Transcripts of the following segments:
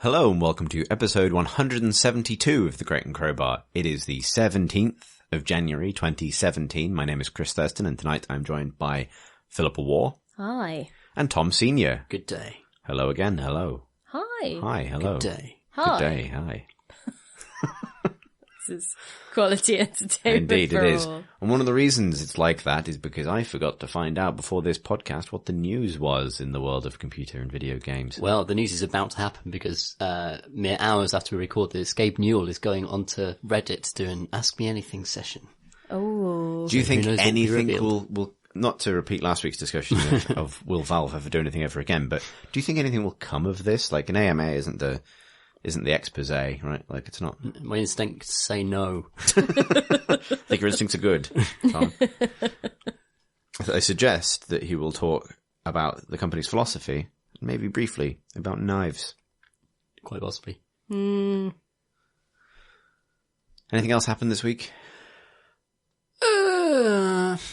Hello and welcome to episode 172 of The Crate and Crowbar. It is the 17th of January 2017. My name is Chris Thurston and tonight I'm joined by Philippa Waugh. Hi. And Tom Senior. Good day. Hello again, hello. Hi. Hi, hello. Good day. Hi. Good day, hi. This is quality entertainment. Indeed for it is. all. And one of the reasons it's like that is because I forgot to find out before this podcast what the news was in the world of computer and video games. Well, the news is about to happen because mere hours after we record this, Gabe Newell is going onto Reddit to do an Ask Me Anything session. Oh. Do you think who knows what will be anything revealed? will, not to repeat last week's discussion of will Valve ever do anything ever again, but do you think anything will come of this? Like an AMA isn't the expose, right? Like it's not. My instincts say no. I think your instincts are good, Tom. I suggest that he will talk about the company's philosophy, maybe briefly, about knives. Quite possibly. Anything else happened this week?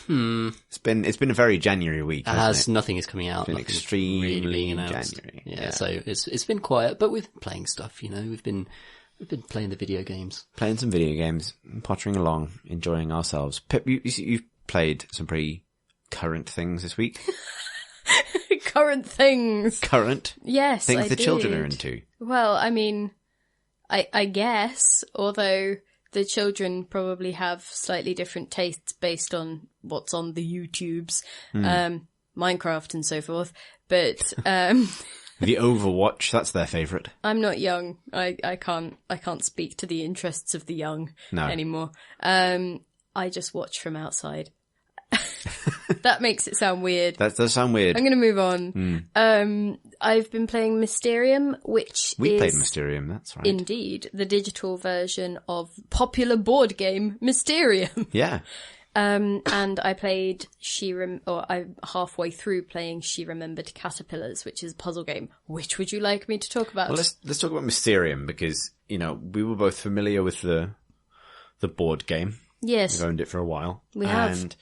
It's been a very January week, hasn't it? Nothing is coming out. It's been Nothing's extremely really announced. January. Yeah, so it's been quiet, but we've been playing stuff, you know. We've been playing the video games. Playing some video games, pottering along, enjoying ourselves. Pip, you've played some pretty current things this week. Current things. Current? Yes, Things I the did. children are into. Well, I mean, I guess, although the children probably have slightly different tastes based on what's on the YouTubes, Minecraft and so forth. But The Overwatch, that's their favourite. I'm not young. I can't speak to the interests of the young No. anymore. I just watch from outside. That makes it sound weird. That does sound weird. I'm going to move on. I've been playing Mysterium, which We is played Mysterium, that's right. indeed the digital version of popular board game Mysterium. Yeah. And I played I'm halfway through playing She Remembered Caterpillars, which is a puzzle game. Which would you like me to talk about? Well, let's talk about Mysterium because, you know, we were both familiar with the board game. Yes. We've owned it for a while. We have. And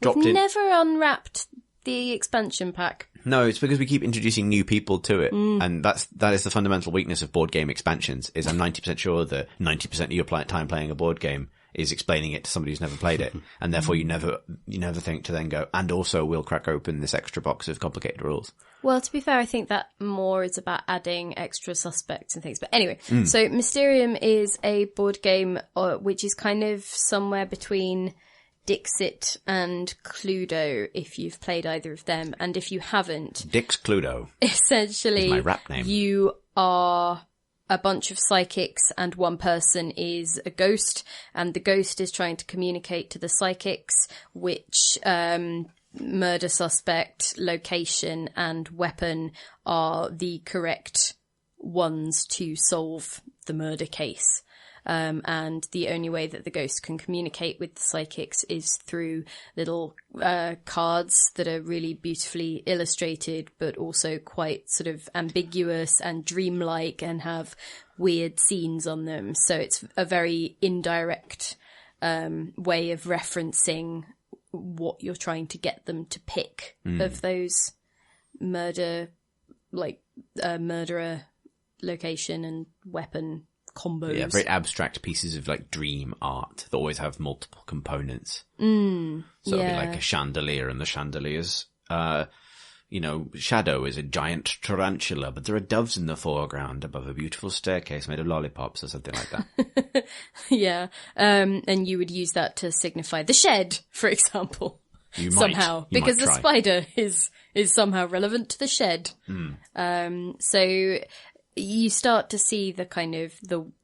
We've dropped in. never unwrapped the expansion pack. No, it's because we keep introducing new people to it. And that is the fundamental weakness of board game expansions, is I'm 90% sure that 90% of your time playing a board game is explaining it to somebody who's never played it. And therefore you never think to then go, and also we'll crack open this extra box of complicated rules. Well, to be fair, I think that more is about adding extra suspects and things. But anyway, so Mysterium is a board game which is kind of somewhere between Dixit and Cluedo, if you've played either of them. And if you haven't, Dix Cluedo. essentially, Is my rap name. You are a bunch of psychics and one person is a ghost, and the ghost is trying to communicate to the psychics which murder suspect, location and weapon are the correct ones to solve the murder case. And the only way that the ghost can communicate with the psychics is through little cards that are really beautifully illustrated, but also quite sort of ambiguous and dreamlike and have weird scenes on them. So it's a very indirect way of referencing what you're trying to get them to pick of those murderer, location and weapon combos. Yeah, very abstract pieces of like dream art that always have multiple components. So it'll be like a chandelier, and the chandelier's, shadow is a giant tarantula, but there are doves in the foreground above a beautiful staircase made of lollipops or something like that. Yeah. And you would use that to signify the shed, for example. You might. Somehow. You Because might the try. spider is somehow relevant to the shed. So you start to see the kind of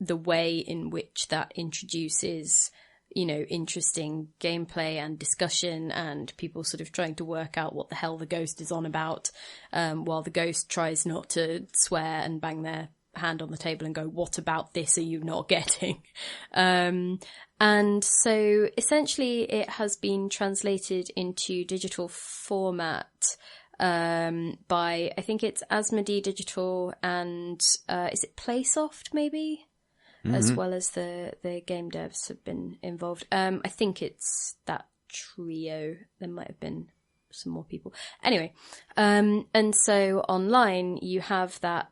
the way in which that introduces, interesting gameplay and discussion and people sort of trying to work out what the hell the ghost is on about, while the ghost tries not to swear and bang their hand on the table and go, what about this are you not getting? And so essentially it has been translated into digital format by, I think it's Asmodee Digital and is it Playsoft maybe? As well as the game devs have been involved. I think it's that trio. There might have been some more people. Anyway, and so online you have that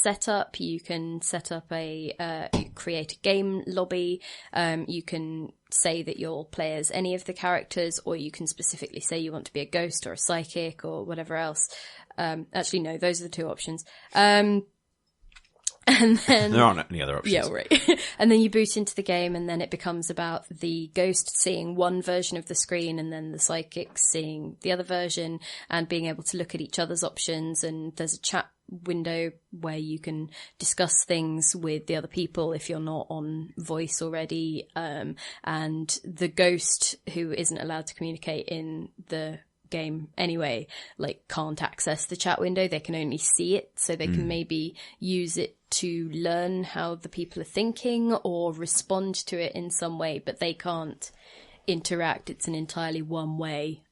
setup. You can set up create a game lobby. You can say that you'll play as any of the characters, or you can specifically say you want to be a ghost or a psychic or whatever else. Actually, no, those are the 2 options. And then there aren't any other options. Yeah, right. And then you boot into the game, and then it becomes about the ghost seeing one version of the screen, and then the psychic seeing the other version, and being able to look at each other's options. And there's a chat window where you can discuss things with the other people if you're not on voice already. And the ghost, who isn't allowed to communicate in the game anyway, like, can't access the chat window. They can only see it, so they can maybe use it to learn how the people are thinking or respond to it in some way, but they can't interact. It's an entirely one-way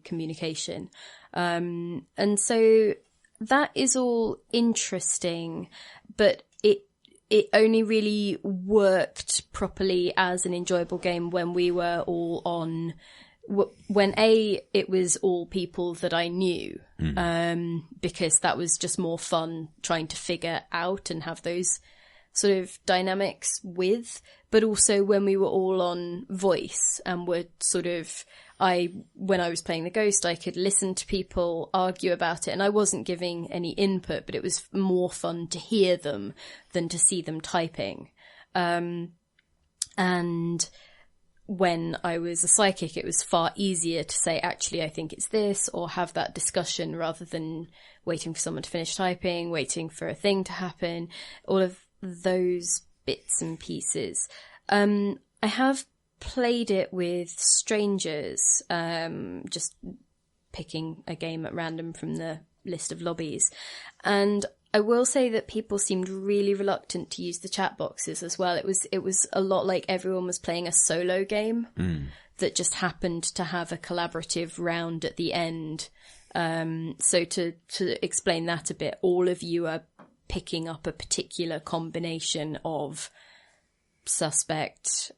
communication. And so that is all interesting, but it only really worked properly as an enjoyable game when we were all on, when it was all people that I knew, because that was just more fun trying to figure out and have those sort of dynamics with, but also when we were all on voice and were sort of, when I was playing the ghost, I could listen to people argue about it, and I wasn't giving any input, but it was more fun to hear them than to see them typing. And when I was a psychic, it was far easier to say, actually, I think it's this, or have that discussion rather than waiting for someone to finish typing, waiting for a thing to happen, all of those bits and pieces. I have played it with strangers, just picking a game at random from the list of lobbies. And I will say that people seemed really reluctant to use the chat boxes as well. It was a lot like everyone was playing a solo game that just happened to have a collaborative round at the end. So to explain that a bit, all of you are picking up a particular combination of suspect,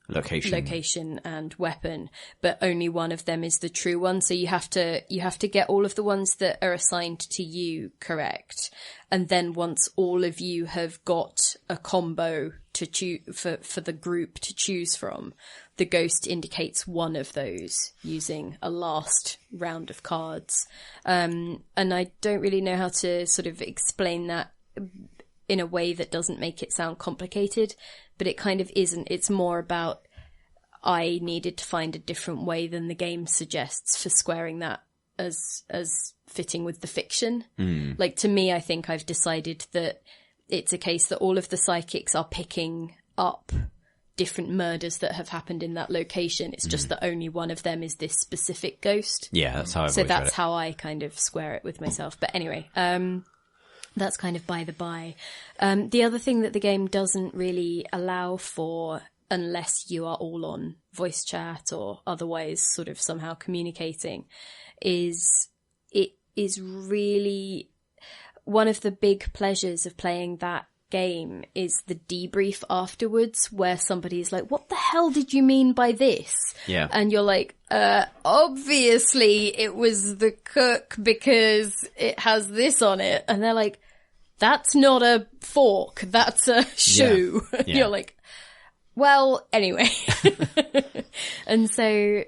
location and weapon, but only one of them is the true one. So you have to get all of the ones that are assigned to you correct, and then once all of you have got a combo to choose for the group to choose from, the ghost indicates one of those using a last round of cards. And I don't really know how to sort of explain that in a way that doesn't make it sound complicated, but it kind of isn't. It's more about, I needed to find a different way than the game suggests for squaring that as fitting with the fiction. Like, to me, I think I've decided that it's a case that all of the psychics are picking up different murders that have happened in that location. It's just that only one of them is this specific ghost. Yeah, that's how I've So always read that's it. how I kind of square it with myself. But anyway, that's kind of by the by. The other thing that the game doesn't really allow for, unless you are all on voice chat or otherwise sort of somehow communicating, is it is really one of the big pleasures of playing that game is the debrief afterwards, where somebody's like, what the hell did you mean by this? Yeah. And you're like, obviously it was the cook because it has this on it. And they're like, that's not a fork, that's a shoe. Yeah. You're like, well, anyway. And so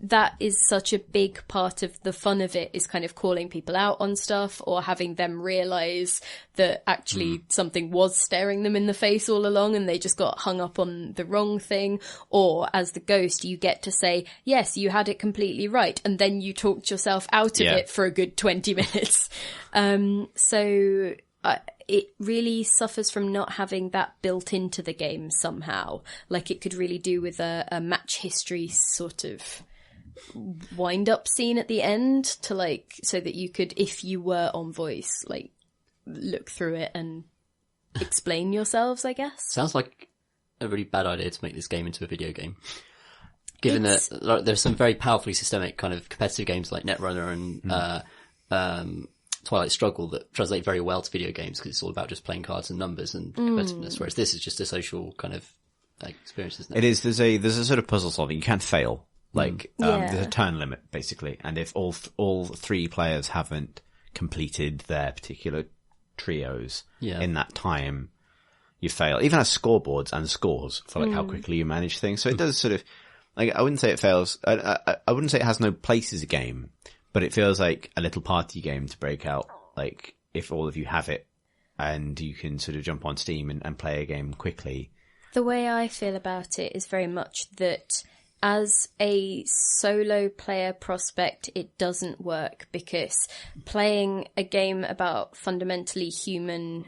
that is such a big part of the fun of it, is kind of calling people out on stuff, or having them realize that actually something was staring them in the face all along and they just got hung up on the wrong thing. Or as the ghost, you get to say, yes, you had it completely right. And then you talked yourself out of it for a good 20 minutes. So it really suffers from not having that built into the game somehow, like it could really do with a match history sort of wind up scene at the end, to like, so that you could, if you were on voice, like look through it and explain yourselves, I guess. Sounds like a really bad idea to make this game into a video game. Given that like, there's some very powerfully systemic kind of competitive games like Netrunner and Twilight Struggle that translate very well to video games, because it's all about just playing cards and numbers and competitiveness, whereas this is just a social kind of experience, isn't it? It is. There's a sort of puzzle solving. You can fail. Like, there's a turn limit, basically. And if all three players haven't completed their particular trios Yeah. in that time, you fail. Even as scoreboards and scores for like how quickly you manage things. So it does sort of, like, I wouldn't say it fails. I wouldn't say it has no place as a game, but it feels like a little party game to break out. Like, if all of you have it and you can sort of jump on Steam and play a game quickly. The way I feel about it is very much that as a solo player prospect, it doesn't work, because playing a game about fundamentally human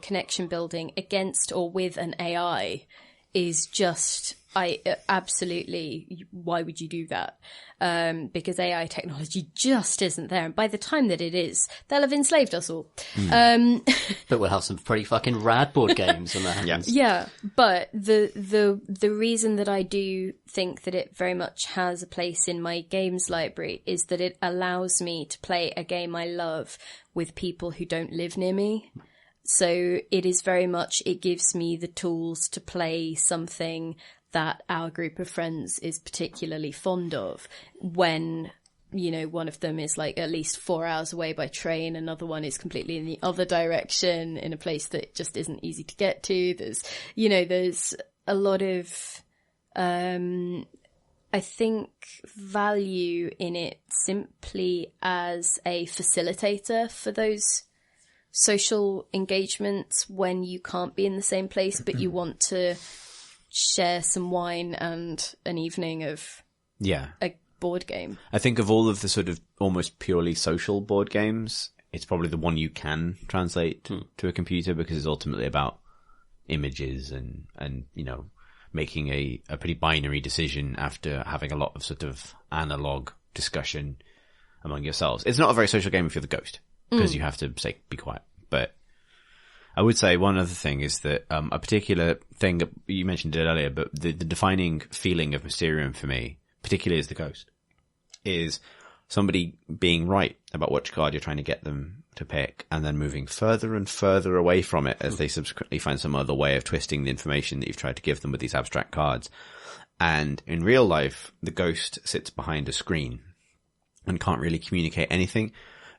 connection building against or with an AI is just, absolutely, why would you do that? Because AI technology just isn't there. And by the time that it is, they'll have enslaved us all. But we'll have some pretty fucking rad board games on our hands. Yeah, but the reason that I do think that it very much has a place in my games library is that it allows me to play a game I love with people who don't live near me. So it is very much, it gives me the tools to play something that our group of friends is particularly fond of when, you know, one of them is like at least 4 hours away by train, another one is completely in the other direction in a place that just isn't easy to get to. There's a lot of, I think, value in it simply as a facilitator for those social engagements when you can't be in the same place, but you want to share some wine and an evening of a board game. I think of all of the sort of almost purely social board games, it's probably the one you can translate to a computer, because it's ultimately about images and you know, making a pretty binary decision after having a lot of sort of analog discussion among yourselves. It's not a very social game if you're the ghost, because you have to say, be quiet. But I would say one other thing is that a particular thing, you mentioned it earlier, but the defining feeling of Mysterium for me, particularly as the ghost, is somebody being right about which card you're trying to get them to pick, and then moving further and further away from it as they subsequently find some other way of twisting the information that you've tried to give them with these abstract cards. And in real life, the ghost sits behind a screen and can't really communicate anything.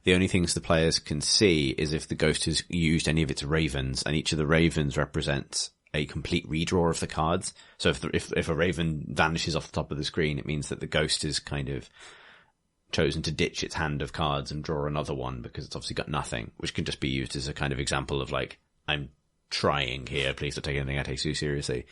The only things the players can see is if the ghost has used any of its ravens, and each of the ravens represents a complete redraw of the cards. So if a raven vanishes off the top of the screen, it means that the ghost has kind of chosen to ditch its hand of cards and draw another one, because it's obviously got nothing, which can just be used as a kind of example of like, I'm trying here, please don't take anything I take too seriously.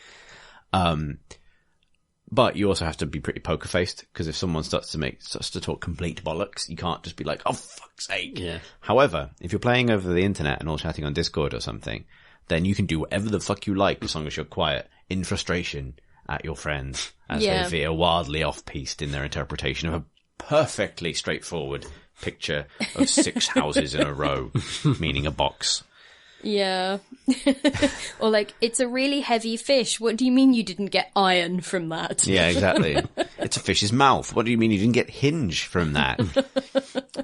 But you also have to be pretty poker faced, because if someone starts to talk complete bollocks, you can't just be like, oh fuck's sake. Yeah. However, if you're playing over the internet and all chatting on Discord or something, then you can do whatever the fuck you like as long as you're quiet, in frustration at your friends as they veer wildly off-piste in their interpretation of a perfectly straightforward picture of 6 houses in a row, meaning a box. Yeah. Or like, it's a really heavy fish. What do you mean you didn't get iron from that? Yeah, exactly. It's a fish's mouth. What do you mean you didn't get hinge from that?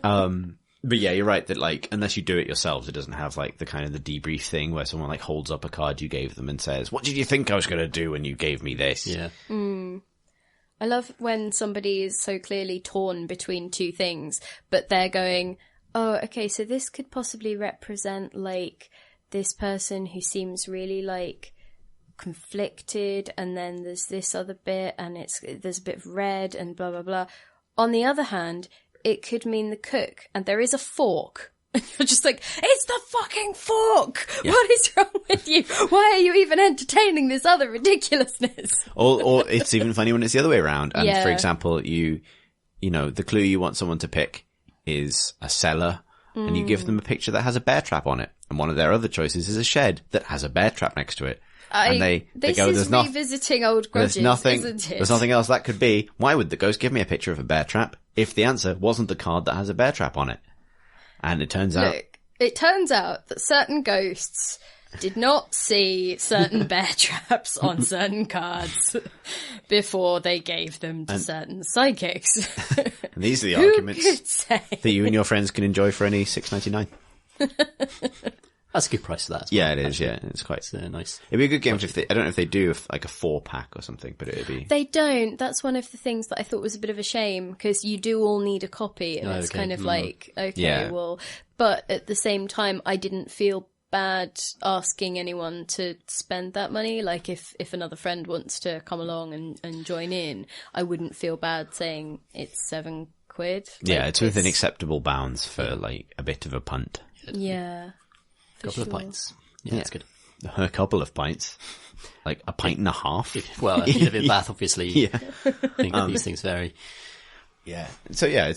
But yeah, you're right that like, unless you do it yourselves, it doesn't have like the kind of the debrief thing where someone like holds up a card you gave them and says, what did you think I was going to do when you gave me this? Yeah. I love when somebody is so clearly torn between two things, but they're going, oh, okay, so this could possibly represent like this person who seems really like conflicted, and then there's this other bit and there's a bit of red and blah, blah, blah. On the other hand, it could mean the cook, and there is a fork. And you're just like, it's the fucking fork! Yeah. What is wrong with you? Why are you even entertaining this other ridiculousness? Or it's even funny when it's the other way around. And for example, you know, the clue you want someone to pick is a cellar, and you give them a picture that has a bear trap on it. And one of their other choices is a shed that has a bear trap next to it. And they go, revisiting old grudges, isn't it? There's nothing else that could be. Why would the ghost give me a picture of a bear trap if the answer wasn't the card that has a bear trap on it? And it turns out that certain ghosts did not see certain bear traps on certain cards before they gave them to certain psychics. And these are the arguments that you and your friends can enjoy for any $6.99. That's a good price for that as well. Yeah, it is. Yeah, it's quite nice. It'd be a good game if they. I don't know if they do like a 4-pack or something, but it'd be. They don't. That's one of the things that I thought was a bit of a shame, because you do all need a copy, and it's kind of like, okay, well, but at the same time, I didn't feel bad asking anyone to spend that money. Like if another friend wants to come along and join in, I wouldn't feel bad saying it's £7. Yeah, it's within acceptable bounds for like a bit of a punt. Yeah. A couple of pints. Yeah, that's good. A couple of pints. Like a pint and a half. Well, if you live in Bath, obviously. Yeah. I think that these things vary. Yeah. So yeah,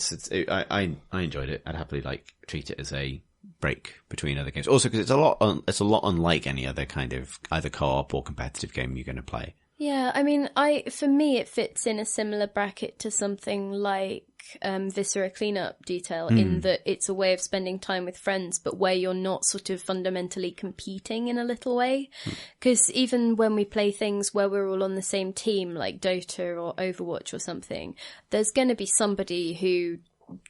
I enjoyed it. I'd happily like treat it as a break between other games. Also, because it's a lot unlike any other kind of either co-op or competitive game you're going to play. Yeah, I mean, for me, it fits in a similar bracket to something like Viscera Cleanup Detail, in that it's a way of spending time with friends, but where you're not sort of fundamentally competing in a little way. Because even when we play things where we're all on the same team, like Dota or Overwatch or something, there's going to be somebody who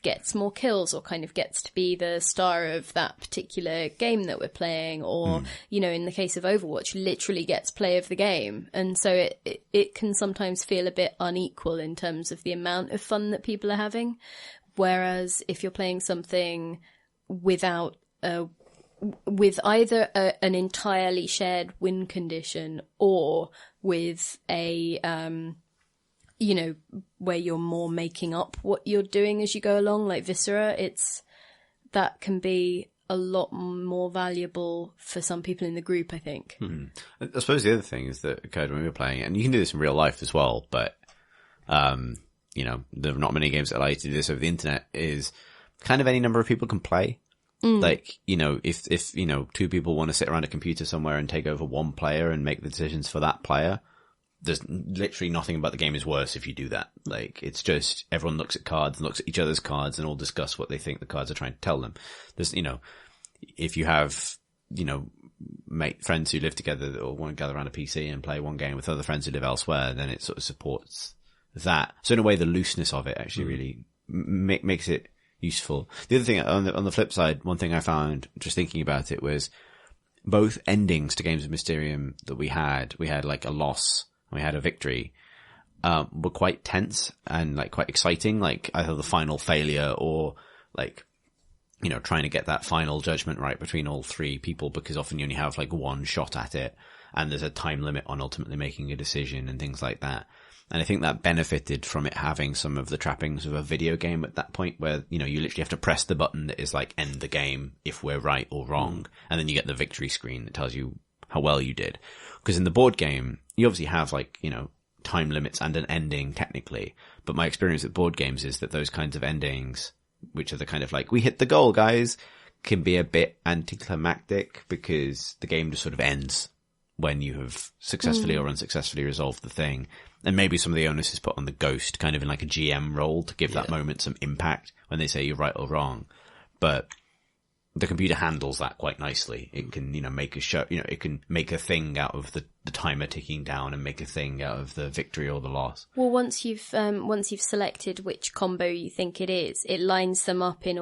gets more kills or kind of gets to be the star of that particular game that we're playing, or you know, in the case of Overwatch, literally gets play of the game. And so it can sometimes feel a bit unequal in terms of the amount of fun that people are having, whereas if you're playing something with either an entirely shared win condition or with a you know, where you're more making up what you're doing as you go along, like Viscera, that can be a lot more valuable for some people in the group, I think. I suppose the other thing is that occurred when we were playing it, and you can do this in real life as well, but, you know, there are not many games that allow you to do this over the internet, is kind of any number of people can play. Like, you know, if, you know, 2 people want to sit around a computer somewhere and take over 1 player and make the decisions for that player, there's literally nothing about the game is worse if you do that. Like, it's just everyone looks at cards and looks at each other's cards and all discuss what they think the cards are trying to tell them. There's, you know, if you have, you know, friends who live together that all want to gather around a PC and play one game with other friends who live elsewhere, then it sort of supports that. So in a way, the looseness of it actually really makes it useful. The other thing on the flip side, one thing I found just thinking about it was both endings to games of Mysterium that we had like a loss, we had a victory, were quite tense and like quite exciting, like either the final failure or like, you know, trying to get that final judgment right between all 3 people, because often you only have like 1 shot at it and there's a time limit on ultimately making a decision and things like that. And I think that benefited from it having some of the trappings of a video game at that point, where, you know, you literally have to press the button that is like end the game if we're right or wrong. And then you get the victory screen that tells you how well you did. Because in the board game, you obviously have like, you know, time limits and an ending technically. But my experience with board games is that those kinds of endings, which are the kind of like, we hit the goal, guys, can be a bit anticlimactic, because the game just sort of ends when you have successfully or unsuccessfully resolved the thing. And maybe some of the onus is put on the ghost, kind of in like a GM role, to give that moment some impact when they say you're right or wrong. But the computer handles that quite nicely. It can, you know, make a show, you know, it can make a thing out of the timer ticking down and make a thing out of the victory or the loss. Well, once you've selected which combo you think it is, it lines them up in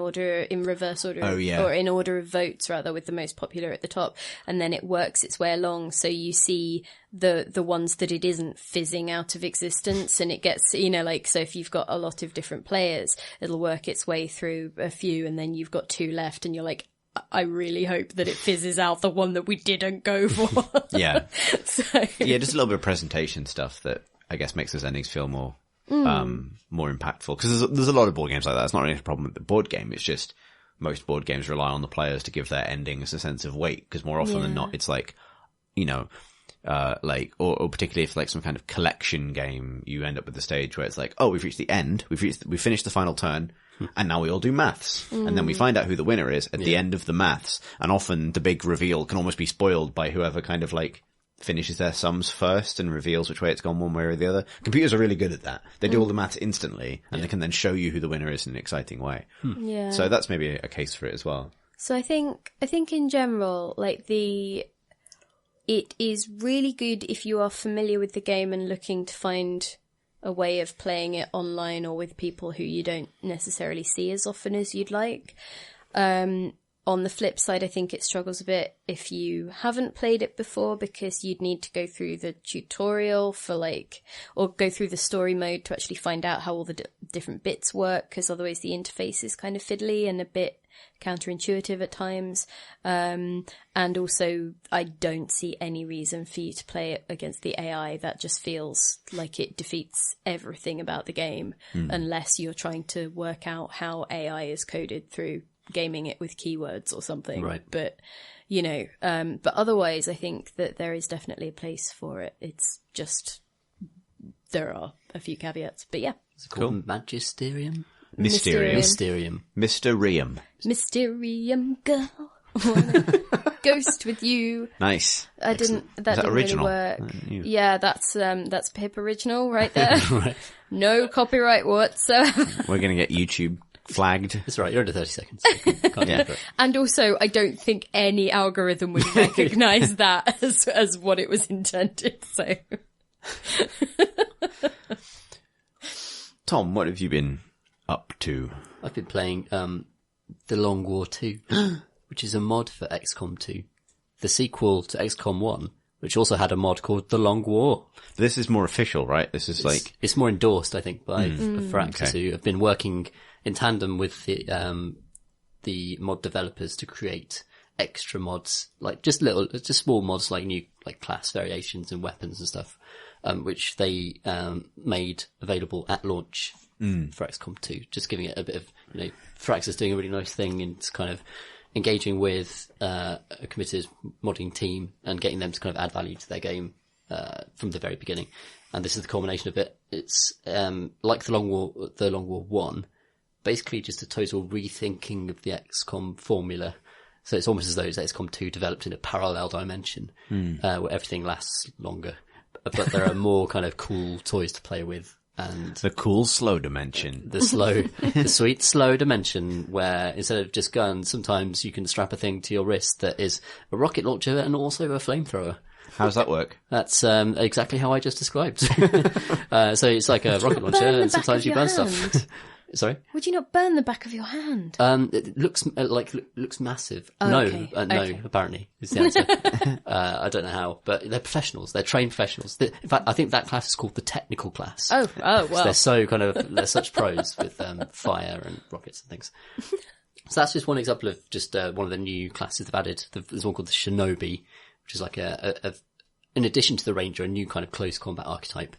reverse order, or in order of votes rather, with the most popular at the top, and then it works its way along. So you see the ones that it isn't fizzing out of existence, and it gets, you know, like, so if you've got a lot of different players, it'll work its way through a few, and then you've got 2 left, and you're like, I really hope that it fizzes out the one that we didn't go for. Yeah. So. Yeah, just a little bit of presentation stuff that I guess makes those endings feel more impactful. Because there's a lot of board games like that. It's not really a problem with the board game. It's just most board games rely on the players to give their endings a sense of weight. Because more often than not, it's like, you know, like, or particularly if like some kind of collection game, you end up with the stage where it's like, oh, we've reached the end. We've finished the final turn. And now we all do maths. And then we find out who the winner is at the end of the maths. And often the big reveal can almost be spoiled by whoever kind of like finishes their sums first and reveals which way it's gone one way or the other. Computers are really good at that. They do all the maths instantly, and they can then show you who the winner is in an exciting way. Yeah. So that's maybe a case for it as well. So I think in general, like it is really good if you are familiar with the game and looking to find a way of playing it online or with people who you don't necessarily see as often as you'd like. On the flip side, I think it struggles a bit if you haven't played it before, because you'd need to go through the tutorial or go through the story mode to actually find out how all the different bits work, because otherwise the interface is kind of fiddly and a bit counterintuitive at times. And also, I don't see any reason for you to play it against the AI. That just feels like it defeats everything about the game, unless you're trying to work out how AI is coded through gaming it with keywords or something. Right. But, but otherwise I think that there is definitely a place for it. It's just, there are a few caveats, but yeah. It's called Magisterium? Mysterium. Mysterium girl. Wanna ghost with you. Nice. That didn't original? really work. Yeah, that's Pip original right there. Right. No copyright whatsoever. We're going to get YouTube flagged. That's right, you're under 30 seconds. Can't Yeah. do it. And also, I don't think any algorithm would recognise that as what it was intended, so. Tom, what have you been up to? I've been playing The Long War 2, which is a mod for XCOM 2. The sequel to XCOM 1, which also had a mod called The Long War. This is more official, right? This is It's more endorsed, I think, by Firaxis, who have been working in tandem with the mod developers to create extra mods, like just small mods, like new, like class variations and weapons and stuff, which they made available at launch for XCOM 2, just giving it a bit of, Firaxis doing a really nice thing and kind of engaging with a committed modding team and getting them to kind of add value to their game from the very beginning. And this is the culmination of it. It's like the Long War 1, basically just a total rethinking of the XCOM formula. So it's almost as though it's XCOM 2 developed in a parallel dimension, where everything lasts longer, but there are more kind of cool toys to play with. And the cool slow dimension. The sweet slow dimension, where instead of just guns, sometimes you can strap a thing to your wrist that is a rocket launcher and also a flamethrower. How does that work? That's exactly how I just described. So it's like a rocket launcher, and sometimes you burn stuff. Sorry? Would you not burn the back of your hand? It looks looks massive. Oh, no, okay. No, apparently is the answer. I don't know how, but they're professionals. They're trained professionals. In fact, I think that class is called the technical class. Oh, well. They're such pros with fire and rockets and things. So that's just one example of just one of the new classes they've added. There's one called the Shinobi, which is like in addition to the Ranger, a new kind of close combat archetype.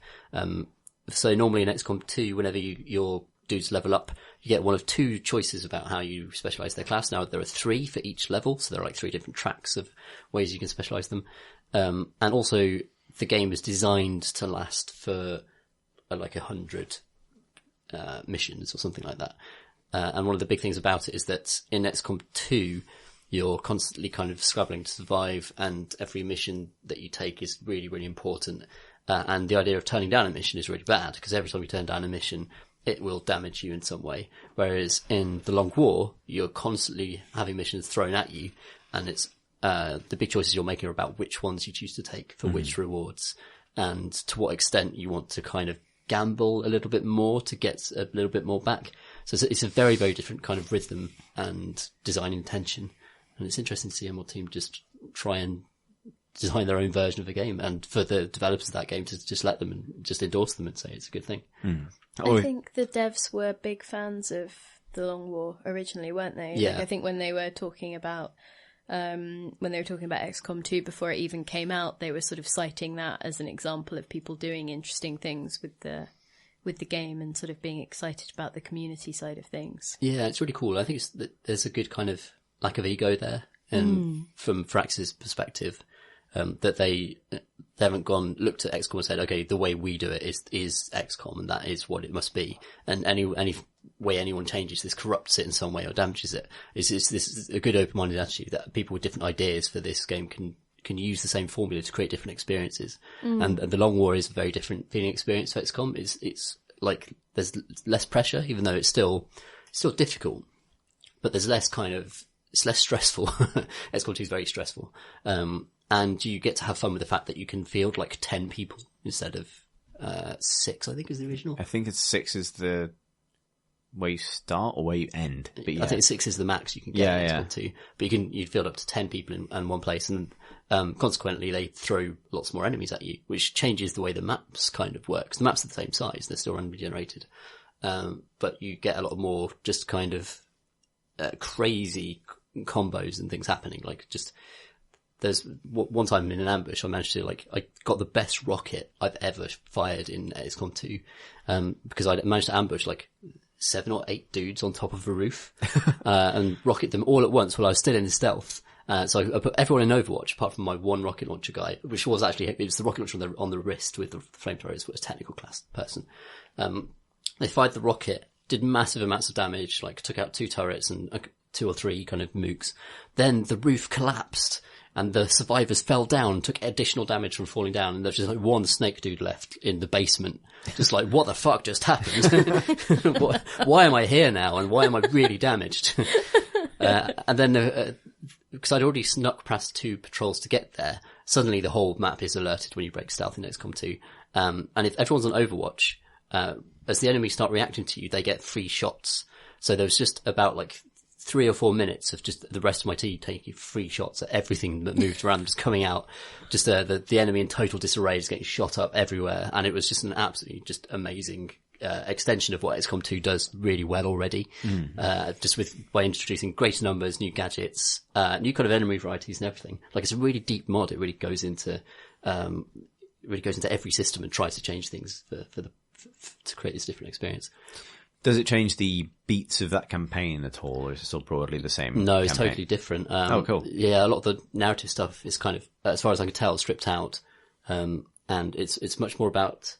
So normally in XCOM 2, whenever your dudes level up, you get one of two choices about how you specialise their class. Now there are 3 for each level, so there are like 3 different tracks of ways you can specialise them. And also the game is designed to last for like 100 missions or something like that. And one of the big things about it is that in XCOM 2, you're constantly kind of scrabbling to survive, and every mission that you take is really, really important. And the idea of turning down a mission is really bad, because every time you turn down a mission, it will damage you in some way. Whereas in the Long War, you're constantly having missions thrown at you, and it's the big choices you're making are about which ones you choose to take for which rewards, and to what extent you want to kind of gamble a little bit more to get a little bit more back. So it's a very, very different kind of rhythm and design intention. And it's interesting to see a mod team just try and design their own version of a game, and for the developers of that game to just let them and just endorse them and say it's a good thing. I think the devs were big fans of the Long War originally, weren't they? Yeah. Like, I think when they were talking about XCOM 2 before it even came out, they were sort of citing that as an example of people doing interesting things with the game and sort of being excited about the community side of things. Yeah, it's really cool. I think there's a good kind of lack of ego there, and from Firaxis' perspective, that they haven't looked at XCOM and said, okay, the way we do it is XCOM, and that is what it must be. And any way anyone changes this, corrupts it in some way or damages it, this is a good open-minded attitude that people with different ideas for this game can use the same formula to create different experiences. And the Long War is a very different feeling experience for XCOM. It's like there's less pressure, even though it's still difficult, but there's less it's less stressful. XCOM 2 is very stressful. And you get to have fun with the fact that you can field like 10 people instead of 6, I think is the original. I think it's 6 is the where you start or where you end. But yeah. I think 6 is the max you can get in XCOM 2. But you'd field up to 10 people in one place, and consequently they throw lots more enemies at you, which changes the way the maps kind of works. The maps are the same size, they're still randomly generated. But you get a lot more just kind of crazy combos and things happening. Like just there's one time in an ambush I managed to I got the best rocket I've ever fired in XCOM 2 because I managed to ambush 7 or 8 dudes on top of a roof and rocket them all at once while I was still in stealth. So I put everyone in Overwatch apart from my one rocket launcher guy, which was actually it was the rocket launcher on the wrist with the flamethrowers, was a technical class person. They fired the rocket, did massive amounts of damage, took out 2 turrets and 2 or 3 kind of mooks. Then the roof collapsed and the survivors fell down, took additional damage from falling down, and there's just one snake dude left in the basement. Just what the fuck just happened? Why am I here now, and why am I really damaged? And then, because I'd already snuck past 2 patrols to get there, suddenly the whole map is alerted when you break stealth in XCOM 2. And if everyone's on Overwatch, as the enemies start reacting to you, they get free shots. So there was just about 3 or 4 minutes of just the rest of my team taking free shots at everything that moved around, just coming out, just the enemy in total disarray, just getting shot up everywhere. And it was just an absolutely just amazing extension of what XCOM 2 does really well already. Just by introducing greater numbers, new gadgets, new kind of enemy varieties and everything. It's a really deep mod. It really goes into every system and tries to change things to create this different experience. Does it change the beats of that campaign at all, or is it still broadly the same? No, it's campaign? totally different. Oh, cool. Yeah, a lot of the narrative stuff is kind of, as far as I can tell, stripped out. And it's much more about,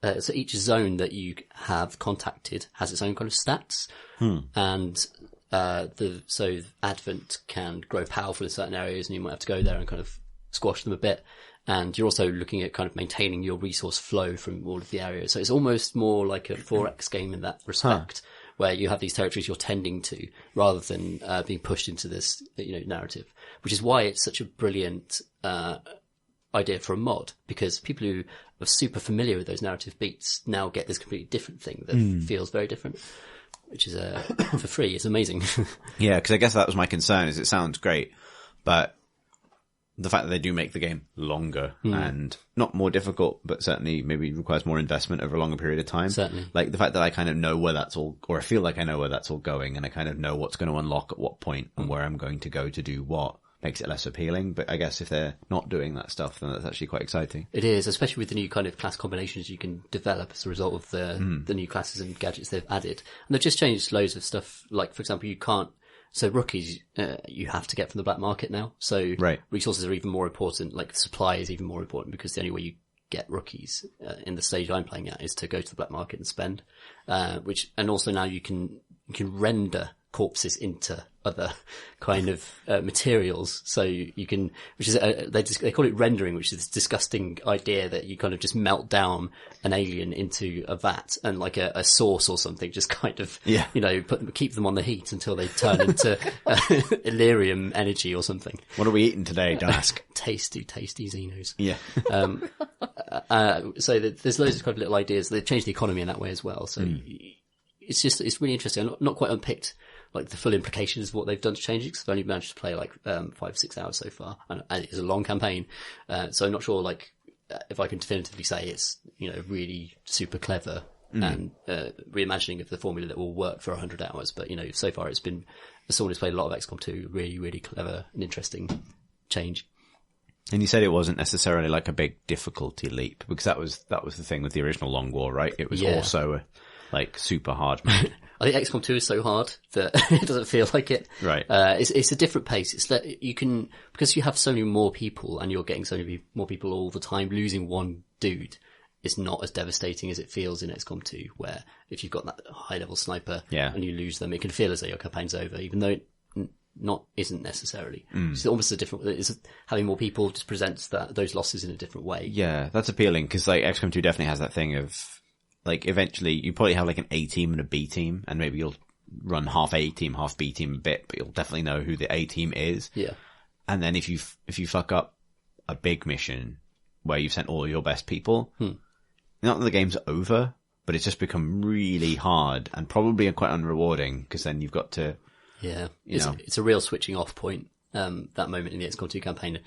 so each zone that you have contacted has its own kind of stats. And, so Advent can grow powerful in certain areas, and you might have to go there and kind of squash them a bit. And you're also looking at kind of maintaining your resource flow from all of the areas. So it's almost more like a 4X game in that respect, where you have these territories you're tending to, rather than being pushed into this, narrative. Which is why it's such a brilliant idea for a mod, because people who are super familiar with those narrative beats now get this completely different thing that feels very different. Which is for free. It's amazing. Yeah, because I guess that was my concern. Is it sounds great, but the fact that they do make the game longer and not more difficult, but certainly maybe requires more investment over a longer period of time. Certainly. The fact that I kind of know where that's all, or I feel like I know where that's all going, and I kind of know what's going to unlock at what point and where I'm going to go to do what, makes it less appealing. But I guess if they're not doing that stuff, then that's actually quite exciting. It is, especially with the new kind of class combinations you can develop as a result of the new classes and gadgets they've added. And they've just changed loads of stuff. For example, you can't, so rookies, you have to get from the black market now. So resources are even more important. Supply is even more important, because the only way you get rookies in the stage I'm playing at is to go to the black market and spend. And also now you can render corpses into other kind of materials. So you can, which is they call it rendering, which is this disgusting idea that you kind of just melt down an alien into a vat and a sauce or something, just kind of keep them on the heat until they turn into Illyrium energy or something. What are we eating today? Don't ask. Tasty Xenos. Yeah. So there's loads of kind of little ideas. They've changed the economy in that way as well. So it's really interesting. I'm not quite unpicked the full implications of what they've done to change it, because I've only managed to play 5-6 hours so far, and it's a long campaign. So I'm not sure if I can definitively say it's really super clever and reimagining of the formula that will work for 100 hours. But so far it's been, as someone who's played a lot of XCOM 2, really, really clever and interesting change. And you said it wasn't necessarily a big difficulty leap, because that was the thing with the original Long War, right? It was also super hard mode. I think XCOM 2 is so hard that it doesn't feel like it. Right. It's a different pace. It's that you can, because you have so many more people and you're getting so many more people all the time, losing one dude is not as devastating as it feels in XCOM 2, where if you've got that high level sniper and you lose them, it can feel as though your campaign's over, even though it isn't necessarily. It's almost having more people just presents those losses in a different way. Yeah, that's appealing, because XCOM 2 definitely has that thing of, eventually you probably have an A team and a B team, and maybe you'll run half A team, half B team a bit, but you'll definitely know who the A team is. Yeah. And then if you fuck up a big mission where you've sent all your best people, not that the game's over, but it's just become really hard and probably quite unrewarding because then you've got to, Yeah, you know. it's a real switching off point. That moment in the XCOM 2 campaign.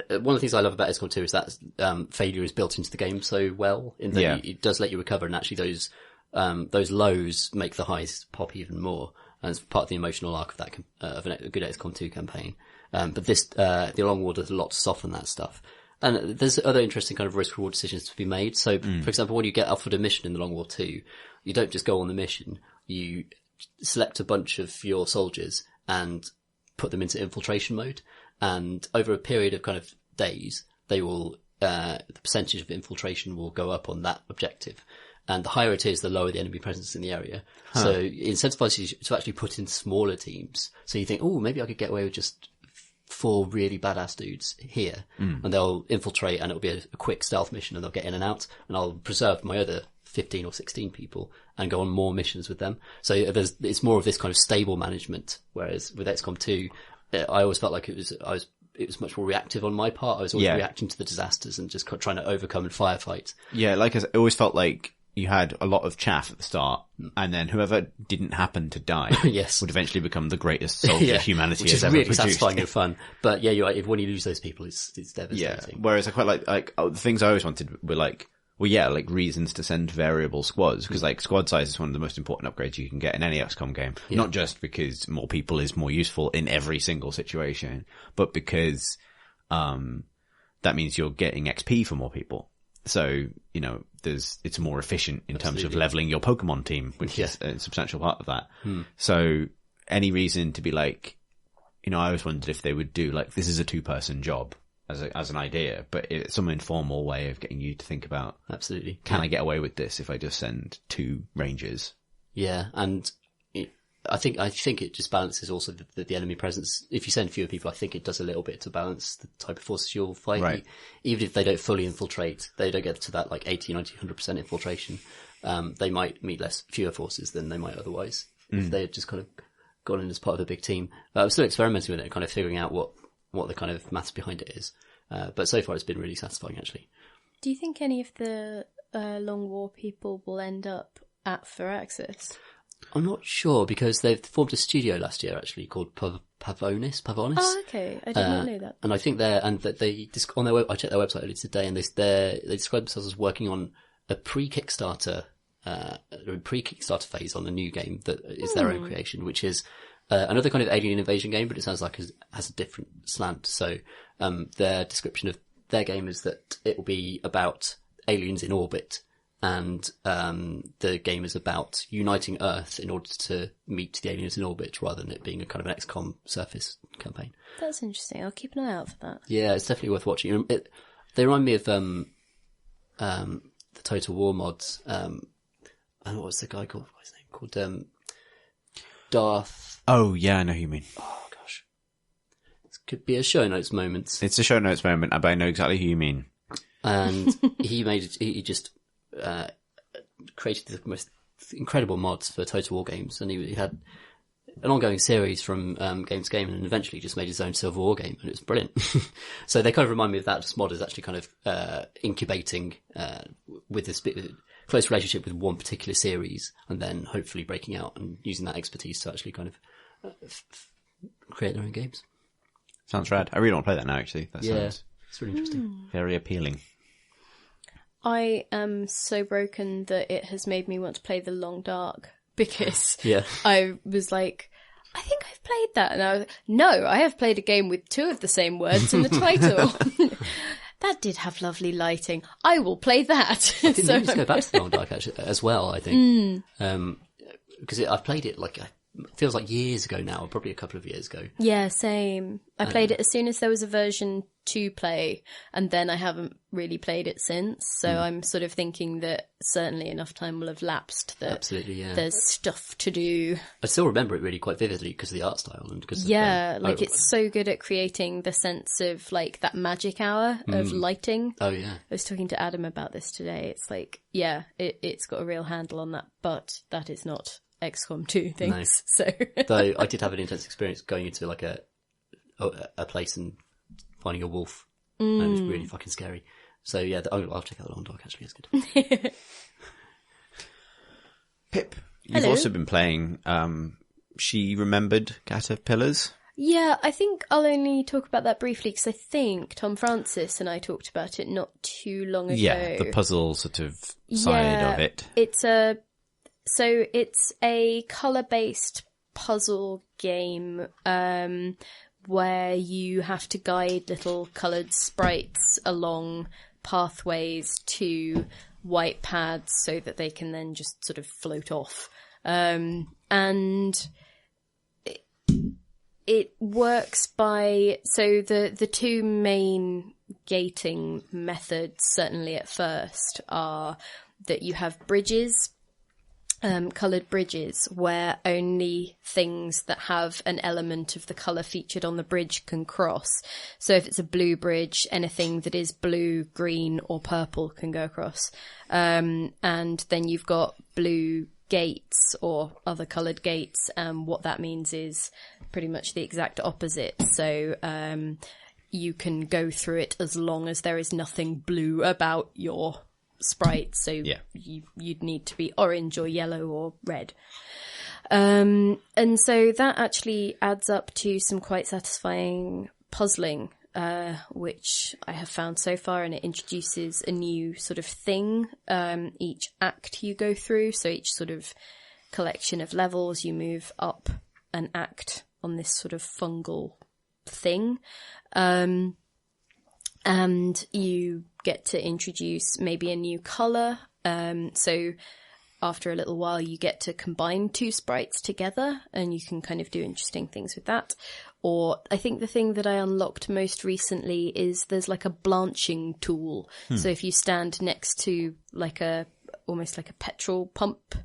One of the things I love about XCOM 2 is that failure is built into the game so well, in that it does let you recover, and actually those lows make the highs pop even more, and it's part of the emotional arc of that of a good XCOM 2 campaign. But this the Long War does a lot to soften that stuff. And there's other interesting kind of risk-reward decisions to be made. So, for example, when you get offered a mission in the Long War 2, you don't just go on the mission. You select a bunch of your soldiers and put them into infiltration mode. And over a period of kind of days, they will, the percentage of infiltration will go up on that objective. And the higher it is, the lower the enemy presence in the area. So it incentivizes you to actually put in smaller teams. So you think, oh, maybe I could get away with just 4 really badass dudes here, and they'll infiltrate, and it'll be a quick stealth mission, and they'll get in and out, and I'll preserve my other 15 or 16 people and go on more missions with them. So it's more of this kind of stable management, whereas with XCOM 2, I always felt like it was much more reactive on my part. I was always reacting to the disasters and just trying to overcome and firefight. Yeah, like it always felt like you had a lot of chaff at the start, and then whoever didn't happen to die would eventually become the greatest soldier humanity has ever produced. Which is really satisfying and fun. But yeah, you're right, when you lose those people, it's devastating. Yeah, whereas I quite like the things I always wanted were like, like reasons to send variable squads, because like squad size is one of the most important upgrades you can get in any XCOM game. Yeah. Not just because more people is more useful in every single situation, but because that means you're getting XP for more people. So, it's more efficient in terms of leveling your Pokemon team, which is a substantial part of that. So any reason to be like, I always wondered if they would do like, this is a 2-person job as an idea, but it's some informal way of getting you to think about, absolutely, can I get away with this if I just send 2 rangers? Yeah. And I think it just balances also the enemy presence. If you send fewer people, I think it does a little bit to balance the type of forces you'll fight. Right. Even if they don't fully infiltrate, they don't get to that like 80, 90, 100% infiltration. They might meet fewer forces than they might otherwise if they had just kind of gone in as part of a big team. I'm still experimenting with it, kind of figuring out what the kind of maths behind it is. But so far it's been really satisfying, actually. Do you think any of the Long War people will end up at Firaxis? I'm not sure, because they've formed a studio last year actually called Pavonis. Oh, okay. I did not know that. And I think I checked their website earlier today, and they describe themselves as working on a pre-Kickstarter phase on a new game that is their own creation, which is another kind of alien invasion game, but it sounds like it has a different slant. So their description of their game is that it will be about aliens in orbit. And the game is about uniting Earth in order to meet the aliens in orbit, rather than it being a kind of an XCOM surface campaign. That's interesting. I'll keep an eye out for that. Yeah, it's definitely worth watching. They remind me of the Total War mods. And what was the guy called? What's his name? Called Darth. Oh yeah, I know who you mean. Oh gosh, this could be a show notes moment. It's a show notes moment, but I know exactly who you mean. And he just created the most incredible mods for Total War games, and he had an ongoing series from game to game, and eventually just made his own Civil War game, and it was brilliant. So they kind of remind me of that. This mod is actually kind of incubating with this close relationship with one particular series, and then hopefully breaking out and using that expertise to actually kind of create their own games. Sounds rad. I really want to play that now, actually. That sounds it's really interesting. Very appealing. I am so broken that it has made me want to play The Long Dark, because I was like, I think I've played that. And I was, no, I have played a game with 2 of the same words in the title. That did have lovely lighting. I will play that. I didn't need to go back to The Long Dark actually, as well, I think. Because I've played it it feels like years ago now, probably a couple of years ago. Yeah, same. I played it as soon as there was a version to play, and then I haven't really played it since. So I'm sort of thinking that certainly enough time will have lapsed that absolutely, there's stuff to do. I still remember it really quite vividly because of the art style and because it's so good at creating the sense of like that magic hour of lighting. Oh yeah. I was talking to Adam about this today. It's like, it's got a real handle on that, but that is not XCOM 2 things. No. So though I did have an intense experience going into like a place and finding a wolf, and it was really fucking scary. So yeah, I'll check out The Long Dark. Actually, it's good. Pip, you've Hello. also been playing She Remembered Caterpillars. Yeah, I think I'll only talk about that briefly because I think Tom Francis and I talked about it not too long ago. Yeah, the puzzle sort of side of it. It's a colour-based puzzle game where you have to guide little coloured sprites along pathways to white pads so that they can then just sort of float off. And it works by, so the two main gating methods, certainly at first, are that you have bridges, coloured bridges, where only things that have an element of the colour featured on the bridge can cross. So if it's a blue bridge, anything that is blue, green or purple can go across. And then you've got blue gates or other coloured gates. What that means is pretty much the exact opposite. So you can go through it as long as there is nothing blue about your sprite. So you'd need to be orange or yellow or red. And so that actually adds up to some quite satisfying puzzling, which I have found so far, and it introduces a new sort of thing each act you go through. So each sort of collection of levels, you move up an act on this sort of fungal thing. And you get to introduce maybe a new colour. So after a little while, you get to combine two sprites together and you can kind of do interesting things with that. Or I think the thing that I unlocked most recently is there's like a blanching tool. So if you stand next to almost like a petrol pump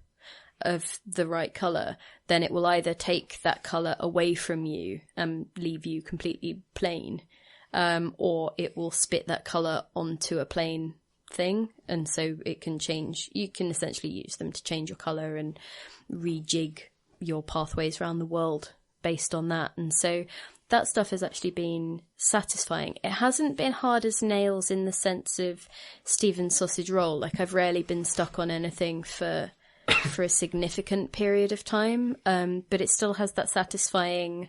of the right colour, then it will either take that colour away from you and leave you completely plain, or it will spit that colour onto a plain thing, and so it can change. You can essentially use them to change your colour and rejig your pathways around the world based on that. And so that stuff has actually been satisfying. It hasn't been hard as nails in the sense of Stephen's sausage roll. Like, I've rarely been stuck on anything for a significant period of time, but it still has that satisfying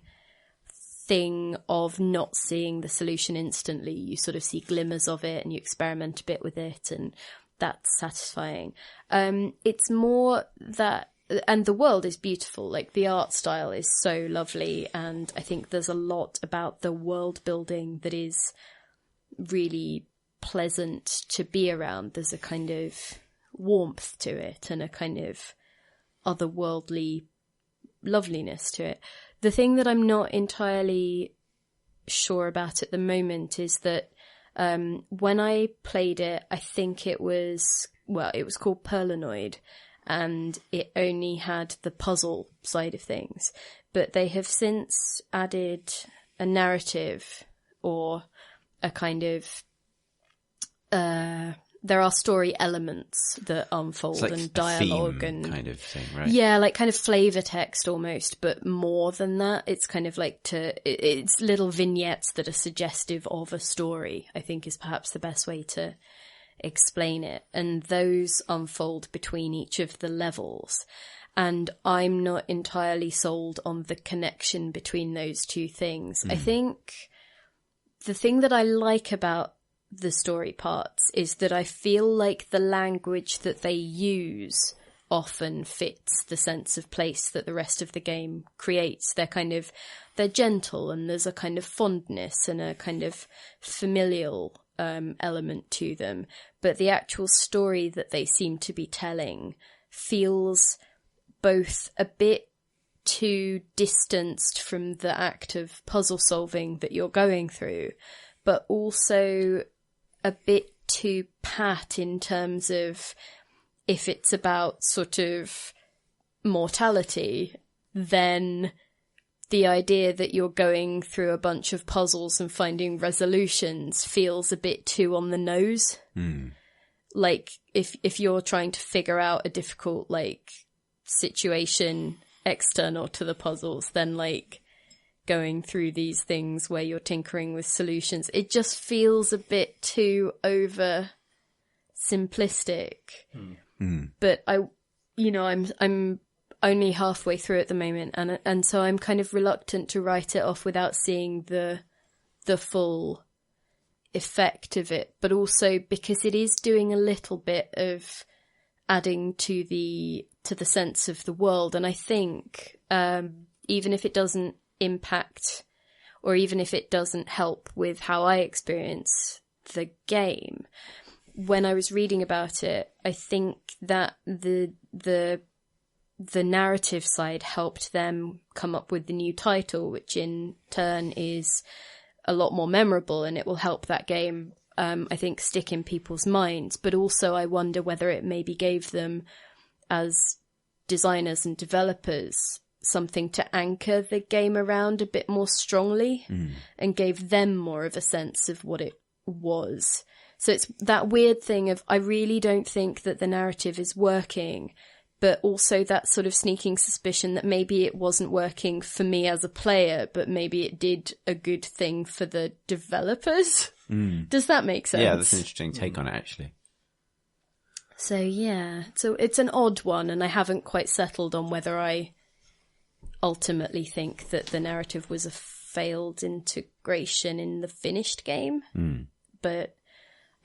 thing of not seeing the solution instantly. You sort of see glimmers of it and you experiment a bit with it, and that's satisfying. It's more that, and the world is beautiful. Like, the art style is so lovely, and I think there's a lot about the world building that is really pleasant to be around. There's a kind of warmth to it and a kind of otherworldly loveliness to it. The thing that I'm not entirely sure about at the moment is that when I played it, I think it was called Perlanoid, and it only had the puzzle side of things. But they have since added a narrative, or a kind of there are story elements that unfold, like and dialogue theme and kind of thing, right? Yeah, like kind of flavor text almost, but more than that. It's kind of like it's little vignettes that are suggestive of a story, I think is perhaps the best way to explain it. And those unfold between each of the levels. And I'm not entirely sold on the connection between those two things. I think the thing that I like about the story parts is that I feel like the language that they use often fits the sense of place that the rest of the game creates. They're gentle, and there's a kind of fondness and a kind of familial element to them. But the actual story that they seem to be telling feels both a bit too distanced from the act of puzzle solving that you're going through, but also a bit too pat in terms of, if it's about sort of mortality, then the idea that you're going through a bunch of puzzles and finding resolutions feels a bit too on the nose. Like, if you're trying to figure out a difficult, like, situation external to the puzzles, then, like, going through these things where you're tinkering with solutions, it just feels a bit too over simplistic. But I'm only halfway through at the moment, and so I'm kind of reluctant to write it off without seeing the full effect of it, but also because it is doing a little bit of adding to the sense of the world, and I think even if it doesn't impact, or even if it doesn't help with how I experience the game, when I was reading about it, I think that the narrative side helped them come up with the new title, which in turn is a lot more memorable, and it will help that game, I think, stick in people's minds. But also I wonder whether it maybe gave them, as designers and developers, something to anchor the game around a bit more strongly, and gave them more of a sense of what it was. So it's that weird thing of, I really don't think that the narrative is working, but also that sort of sneaking suspicion that maybe it wasn't working for me as a player, but maybe it did a good thing for the developers. Does that make sense? Yeah, that's an interesting take on it, actually. So yeah, so it's an odd one, and I haven't quite settled on whether I ultimately think that the narrative was a failed integration in the finished game. But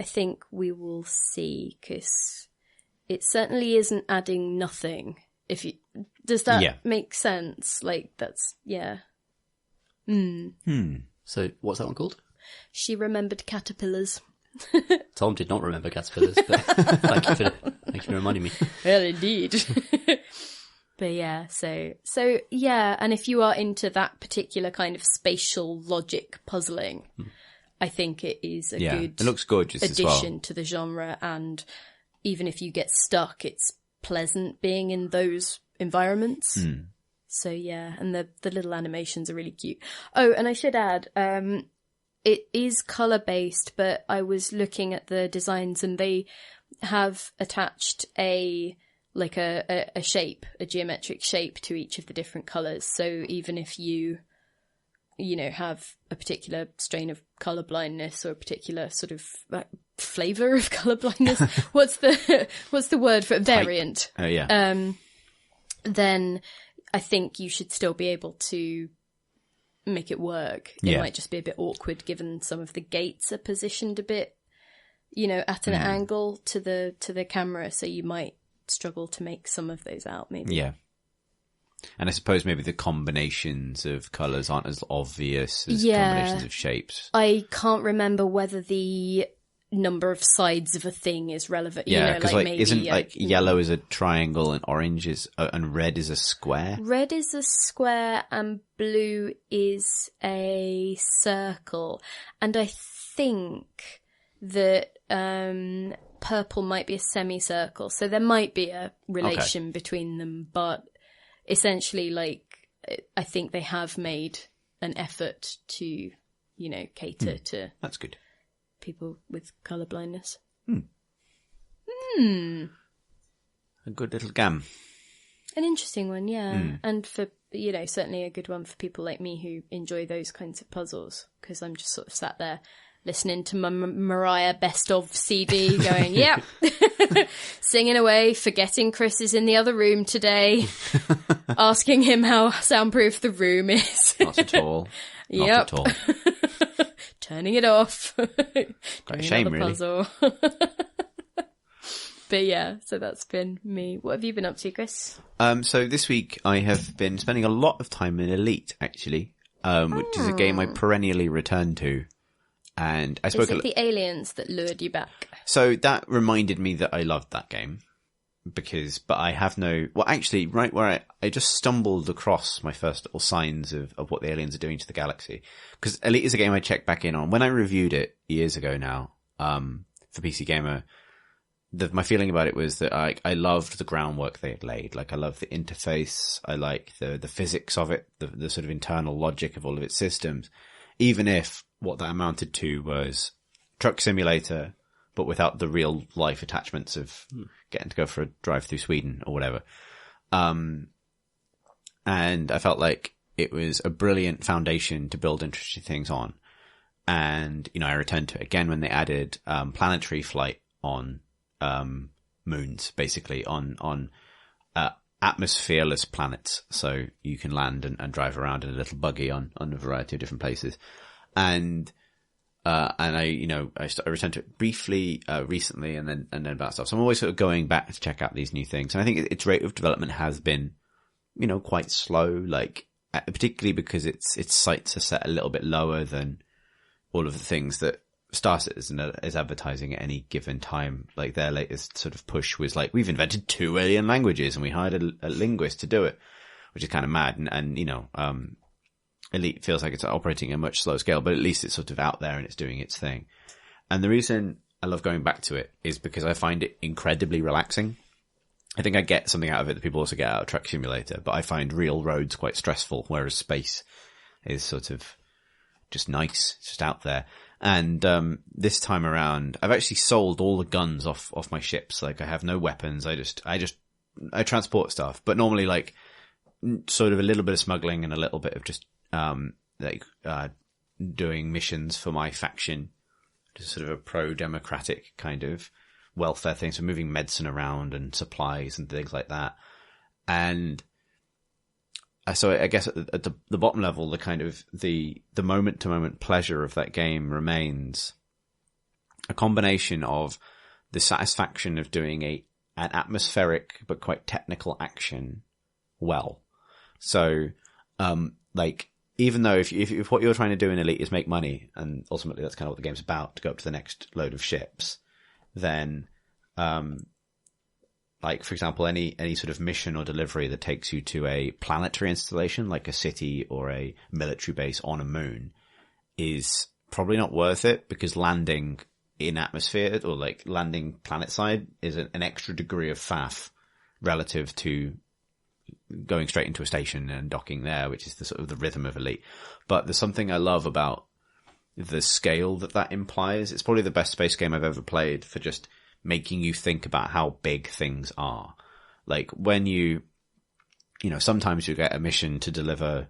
I think we will see, because it certainly isn't adding nothing. Does that make sense? Like, that's, yeah. So what's that one called? She Remembered Caterpillars. Tom did not remember caterpillars, but thank you for reminding me. Well, indeed. But yeah, so yeah, and if you are into that particular kind of spatial logic puzzling, I think it is a good, it looks gorgeous addition as well to the genre, and even if you get stuck, it's pleasant being in those environments. So yeah, and the little animations are really cute. Oh, and I should add, it is colour-based, but I was looking at the designs, and they have attached a shape, a geometric shape to each of the different colours. So even if you have a particular strain of colour blindness, or a particular sort of flavour of colour blindness, what's the word for it? Variant? Oh yeah. Then I think you should still be able to make it work. It might just be a bit awkward given some of the gates are positioned a bit, at an angle to the camera, so you might struggle to make some of those out, maybe. Yeah. And I suppose maybe the combinations of colours aren't as obvious as combinations of shapes. I can't remember whether the number of sides of a thing is relevant. Yeah, because maybe, isn't yellow is a triangle and orange is and red is a square? Red is a square and blue is a circle. And I think that purple might be a semicircle. So there might be a relation between them, but essentially, I think they have made an effort to, cater to... That's good. People with colour blindness. A good little game. An interesting one, yeah. And for, certainly a good one for people like me who enjoy those kinds of puzzles, because I'm just sort of sat there listening to my Mariah Best Of CD going, yep, singing away, forgetting Chris is in the other room today, asking him how soundproof the room is. Not at all. Not Yep. at all. Turning it off. Quite a shame, really. Puzzle. But yeah, so that's been me. What have you been up to, Chris? So this week I have been spending a lot of time in Elite, actually, which is a game I perennially return to. And I spoke. Is it the aliens that lured you back? So that reminded me that I loved that game. But I have actually, right where I just stumbled across my first little signs of what the aliens are doing to the galaxy. Because Elite is a game I checked back in on. When I reviewed it years ago now, for PC Gamer, my feeling about it was that I loved the groundwork they had laid. I love the interface. I like the physics of it, the sort of internal logic of all of its systems. Even if what that amounted to was truck simulator, but without the real life attachments of getting to go for a drive through Sweden or whatever. And I felt like it was a brilliant foundation to build interesting things on. And, I returned to it again when they added, planetary flight on, moons, basically on atmosphereless planets. So you can land and drive around in a little buggy on a variety of different places. And I returned to it briefly, recently and then about stuff. So I'm always sort of going back to check out these new things. And I think its rate of development has been, quite slow, like, particularly because its sights are set a little bit lower than all of the things that Star Citizen is advertising at any given time. Like their latest sort of push was like, we've invented 2 alien languages and we hired a linguist to do it, which is kind of mad. And Elite feels like it's operating at a much slower scale, but at least it's sort of out there and it's doing its thing. And the reason I love going back to it is because I find it incredibly relaxing. I think I get something out of it that people also get out of Truck Simulator, but I find real roads quite stressful, whereas space is sort of just nice. It's just out there. And this time around, I've actually sold all the guns off my ships. Like, I have no weapons. I transport stuff, but normally like sort of a little bit of smuggling and a little bit of just doing missions for my faction, just sort of a pro-democratic kind of welfare thing. So moving medicine around and supplies and things like that. And so I guess at the bottom level, the kind of the moment to moment pleasure of that game remains a combination of the satisfaction of doing an atmospheric but quite technical action well. So, like, even though if what you're trying to do in Elite is make money, and ultimately that's kind of what the game's about, to go up to the next load of ships, then, like, for example, any sort of mission or delivery that takes you to a planetary installation, like a city or a military base on a moon, is probably not worth it, because landing in atmosphere, or like landing planet side, is an extra degree of faff relative to going straight into a station and docking there, which is the sort of the rhythm of Elite. But there's something I love about the scale that implies. It's probably the best space game I've ever played for just making you think about how big things are. Like when sometimes you get a mission to deliver,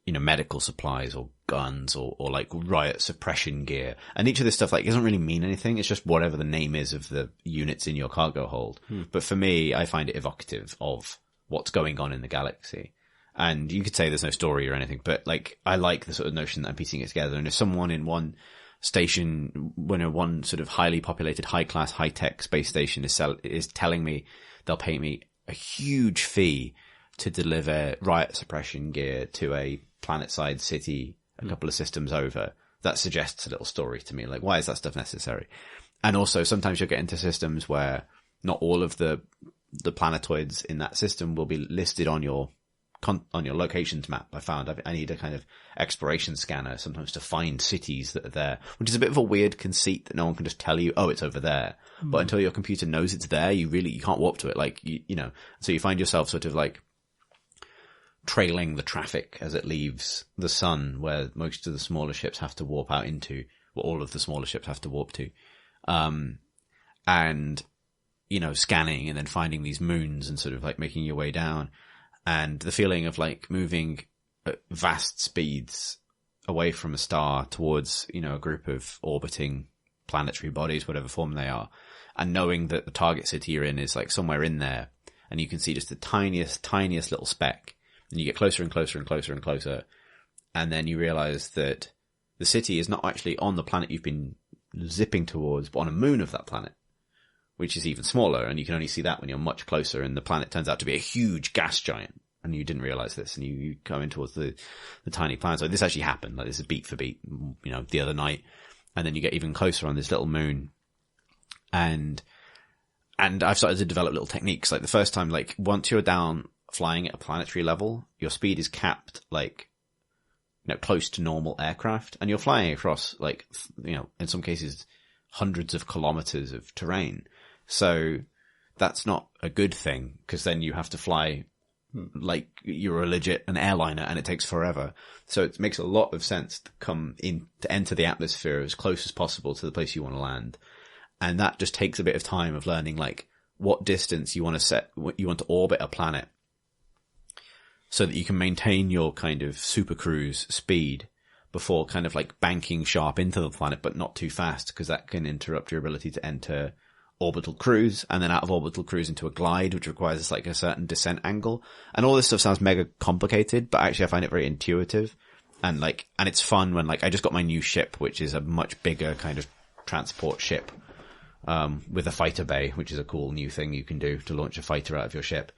medical supplies or guns or like riot suppression gear. And each of this stuff, like, doesn't really mean anything. It's just whatever the name is of the units in your cargo hold. But for me, I find it evocative of what's going on in the galaxy. And you could say there's no story or anything, but like, I like the sort of notion that I'm piecing it together. And if someone in one station, one sort of highly populated, high class, high tech space station is telling me they'll pay me a huge fee to deliver riot suppression gear to a planet side city a couple of systems over, that suggests a little story to me. Like, why is that stuff necessary? And also sometimes you'll get into systems where not all of the planetoids in that system will be listed on your locations map. I found I need a kind of exploration scanner sometimes to find cities that are there, which is a bit of a weird conceit that no one can just tell you, oh, it's over there. But until your computer knows it's there, you can't warp to it. Like, so you find yourself sort of like trailing the traffic as it leaves the sun, where most of the smaller ships have to warp out into, or all of the smaller ships have to warp to. And, scanning and then finding these moons and sort of like making your way down. And the feeling of like moving at vast speeds away from a star towards, a group of orbiting planetary bodies, whatever form they are, and knowing that the target city you're in is like somewhere in there, and you can see just the tiniest little speck, and you get closer and closer and closer and closer, and then you realize that the city is not actually on the planet you've been zipping towards, but on a moon of that planet, which is even smaller, and you can only see that when you're much closer, and the planet turns out to be a huge gas giant, and you didn't realize this, and you come in towards the tiny planet. So this actually happened, like this is beat for beat, the other night, and then you get even closer on this little moon, and I've started to develop little techniques. Like the first time, like once you're down flying at a planetary level, your speed is capped, like, close to normal aircraft, and you're flying across, like, in some cases, hundreds of kilometers of terrain. So that's not a good thing, because then you have to fly like you're an airliner, and it takes forever. So it makes a lot of sense to enter the atmosphere as close as possible to the place you want to land. And that just takes a bit of time of learning, like, what distance you want to orbit a planet, so that you can maintain your kind of super cruise speed before kind of like banking sharp into the planet, but not too fast, because that can interrupt your ability to enter orbital cruise, and then out of orbital cruise into a glide, which requires like a certain descent angle. And all this stuff sounds mega complicated, but actually I find it very intuitive. And it's fun when I just got my new ship, which is a much bigger kind of transport ship, with a fighter bay, which is a cool new thing you can do to launch a fighter out of your ship.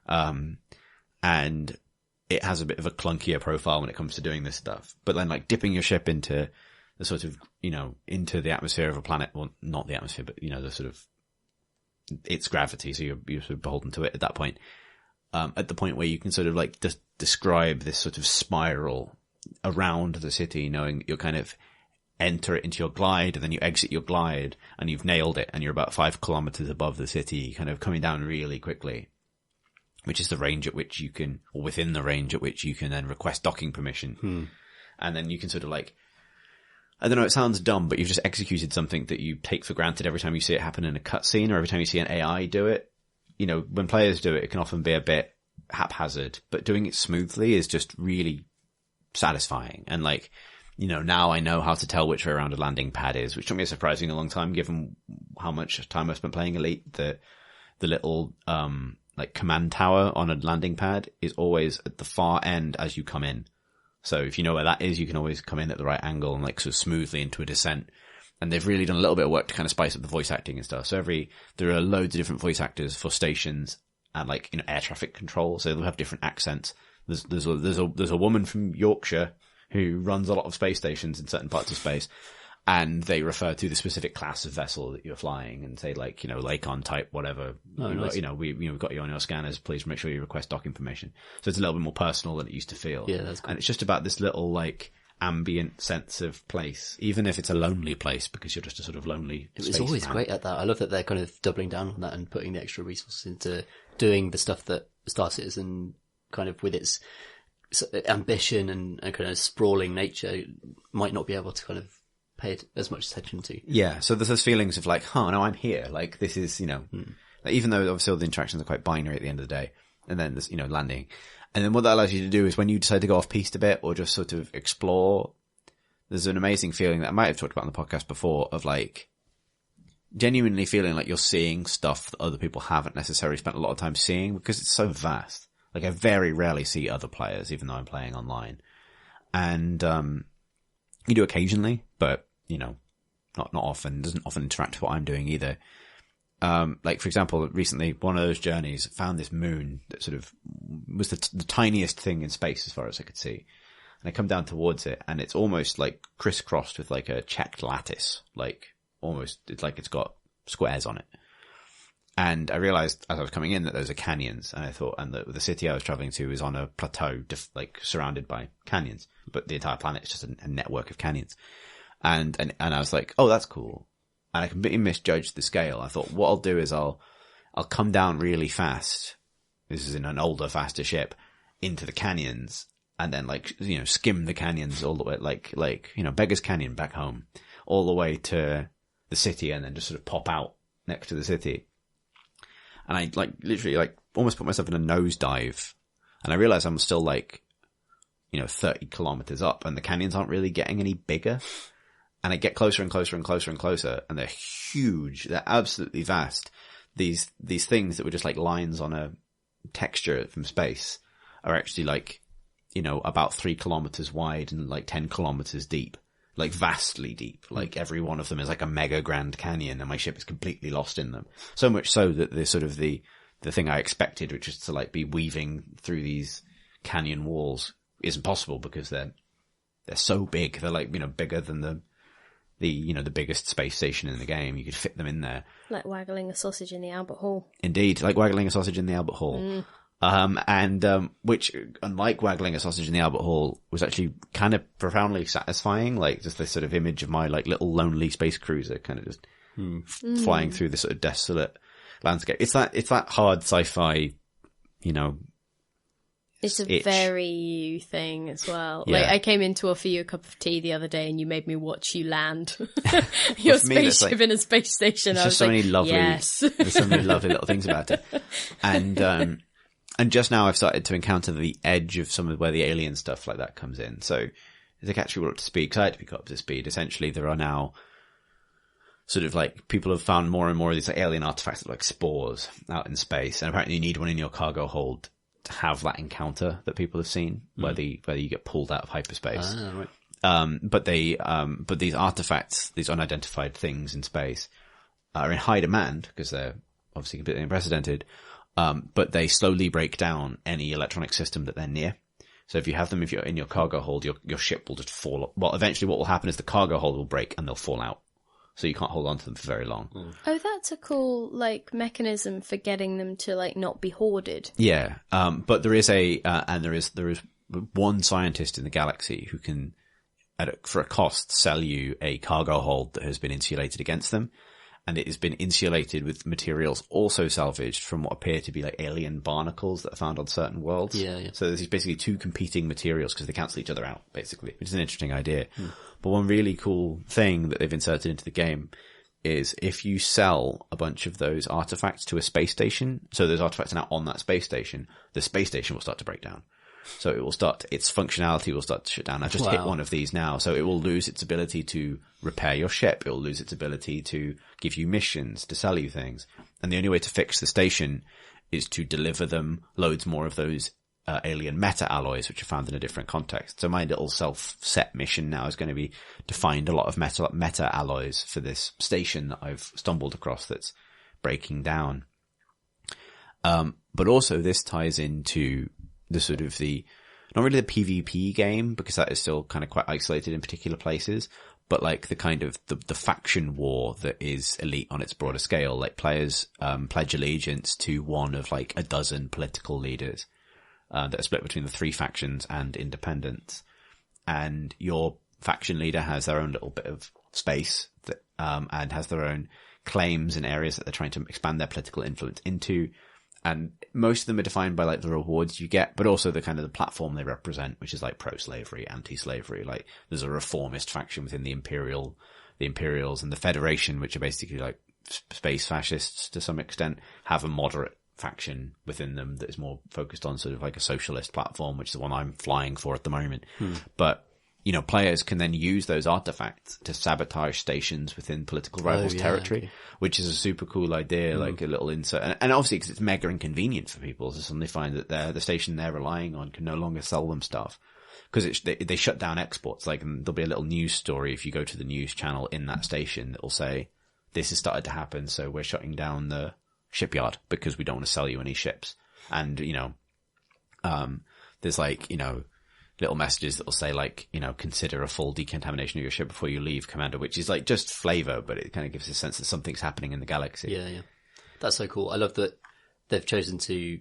And it has a bit of a clunkier profile when it comes to doing this stuff. But then dipping your ship into the sort of, into the atmosphere of a planet, well, not the atmosphere, but, the sort of, its gravity. So you're sort of beholden to it at that point. At the point where you can sort of describe this sort of spiral around the city, knowing you'll kind of enter it into your glide and then you exit your glide and you've nailed it and you're about 5 kilometers above the city, kind of coming down really quickly, which is the range at which you can, or within the range at which you can then request docking permission. And then you can sort of I don't know, it sounds dumb, but you've just executed something that you take for granted every time you see it happen in a cutscene or every time you see an AI do it. When players do it, it can often be a bit haphazard, but doing it smoothly is just really satisfying. And now I know how to tell which way around a landing pad is, which took me a surprisingly long time given how much time I spent playing Elite. The little, command tower on a landing pad is always at the far end as you come in. So if you know where that is, you can always come in at the right angle and sort of smoothly into a descent. And they've really done a little bit of work to kind of spice up the voice acting and stuff. So there are loads of different voice actors for stations and air traffic control. So they'll have different accents. There's a woman from Yorkshire who runs a lot of space stations in certain parts of space. And they refer to the specific class of vessel that you're flying and say Lakon type, whatever. Oh, nice. We've got you on your scanners. Please make sure you request dock information. So it's a little bit more personal than it used to feel. Yeah, that's cool. And it's just about this little ambient sense of place, even if it's a lonely place because you're just a sort of lonely. It's always great at that. I love that they're kind of doubling down on that and putting the extra resources into doing the stuff that Star Citizen kind of with its ambition and kind of sprawling nature might not be able to kind of pay as much attention to. Yeah, so there's those feelings of no, I'm here. This is, even though obviously all the interactions are quite binary at the end of the day, and then there's, landing. And then what that allows you to do is when you decide to go off piste a bit or just sort of explore, there's an amazing feeling that I might have talked about on the podcast before of genuinely feeling like you're seeing stuff that other people haven't necessarily spent a lot of time seeing because it's so vast. I very rarely see other players, even though I'm playing online. And, you do occasionally, but, not often, doesn't often interact with what I'm doing either. For example, recently, one of those journeys found this moon that sort of was the tiniest thing in space as far as I could see. And I come down towards it and it's almost crisscrossed with a checked lattice, almost, it's it's got squares on it. And I realized as I was coming in that those are canyons, and I thought, and the city I was traveling to is on a plateau, surrounded by canyons, but the entire planet is just a network of canyons. And I was like, oh, that's cool. And I completely misjudged the scale. I thought what I'll do is I'll come down really fast. This is in an older, faster ship into the canyons and then skim the canyons all the way, Beggar's Canyon back home all the way to the city and then just sort of pop out next to the city. And I literally almost put myself in a nosedive and I realized I'm still 30 kilometers up and the canyons aren't really getting any bigger. And I get closer and closer and closer and closer and they're huge. They're absolutely vast. These things that were just lines on a texture from space are actually about 3 kilometers wide and 10 kilometers deep. Vastly deep. Every one of them is a mega Grand Canyon and my ship is completely lost in them. So much so that the sort of the thing I expected, which is to be weaving through these canyon walls, isn't possible because they're so big. They're bigger than the biggest space station in the game. You could fit them in there. Like waggling a sausage in the Albert Hall. Indeed, like waggling a sausage in the Albert Hall. Which, unlike waggling a sausage in the Albert Hall, was actually kind of profoundly satisfying. Just this sort of image of my little lonely space cruiser kind of just flying through this sort of desolate landscape. It's that hard sci-fi, It's a very you thing as well. Yeah. I came in to offer you a cup of tea the other day and you made me watch you land your spaceship in a space station. There's so many lovely, yes. There's so many lovely little things about it. And just now I've started to encounter the edge of some of where the alien stuff like that comes in. So to catch you all up to speed, because I had to pick up to speed, essentially there are now sort of like people have found more and more of these like alien artifacts that are like spores out in space, and apparently you need one in your cargo hold to have that encounter that people have seen, where you get pulled out of hyperspace. Right. But these artifacts, these unidentified things in space, are in high demand because they're obviously completely unprecedented. But they slowly break down any electronic system that they're near. So if you have them, if you're in your cargo hold, your ship will just fall. Well, eventually what will happen is the cargo hold will break and they'll fall out. So you can't hold on to them for very long. Oh, that's a cool, like, mechanism for getting them to, like, not be hoarded. Yeah. But there is there is one scientist in the galaxy who can, for a cost, sell you a cargo hold that has been insulated against them. And it has been insulated with materials also salvaged from what appear to be like alien barnacles that are found on certain worlds. Yeah. So there's basically two competing materials because they cancel each other out, basically, which is an interesting idea. But one really cool thing that they've inserted into the game is if you sell a bunch of those artifacts to a space station, so those artifacts are now on that space station, the space station will start to break down. So it will start, its functionality will start to shut down. I've just hit one of these now. So it will lose its ability to repair your ship. It will lose its ability to give you missions, to sell you things. And the only way to fix the station is to deliver them loads more of those alien meta alloys, which are found in a different context. So my little self-set mission now is going to be to find a lot of meta alloys for this station that I've stumbled across that's breaking down. But also this ties into the sort of not really the PvP game, because that is still kind of quite isolated in particular places, but like the kind of the faction war that is Elite on its broader scale. Like players, pledge allegiance to one of like a dozen political leaders, that are split between the three factions and independents. And your faction leader has their own little bit of space that, and has their own claims in areas that they're trying to expand their political influence into. And most of them are defined by like the rewards you get, but also the kind of the platform they represent, which is like pro-slavery, anti-slavery. Like there's a reformist faction within the Imperials and the Federation, which are basically like space fascists to some extent, have a moderate faction within them that is more focused on sort of like a socialist platform, which is the one I'm flying for at the moment. But you know, players can then use those artifacts to sabotage stations within political rivals' territory, which is a super cool idea, like a little insert. And obviously, because it's mega inconvenient for people to suddenly find that the station they're relying on can no longer sell them stuff. Because they shut down exports. Like, there'll be a little news story if you go to the news channel in that station that will say, this has started to happen, so we're shutting down the shipyard because we don't want to sell you any ships. And, you know, there's like, you know, little messages that will say like, you know, consider a full decontamination of your ship before you leave, Commander, which is like just flavor, but it kind of gives a sense that something's happening in the galaxy. Yeah. That's so cool. I love that they've chosen to,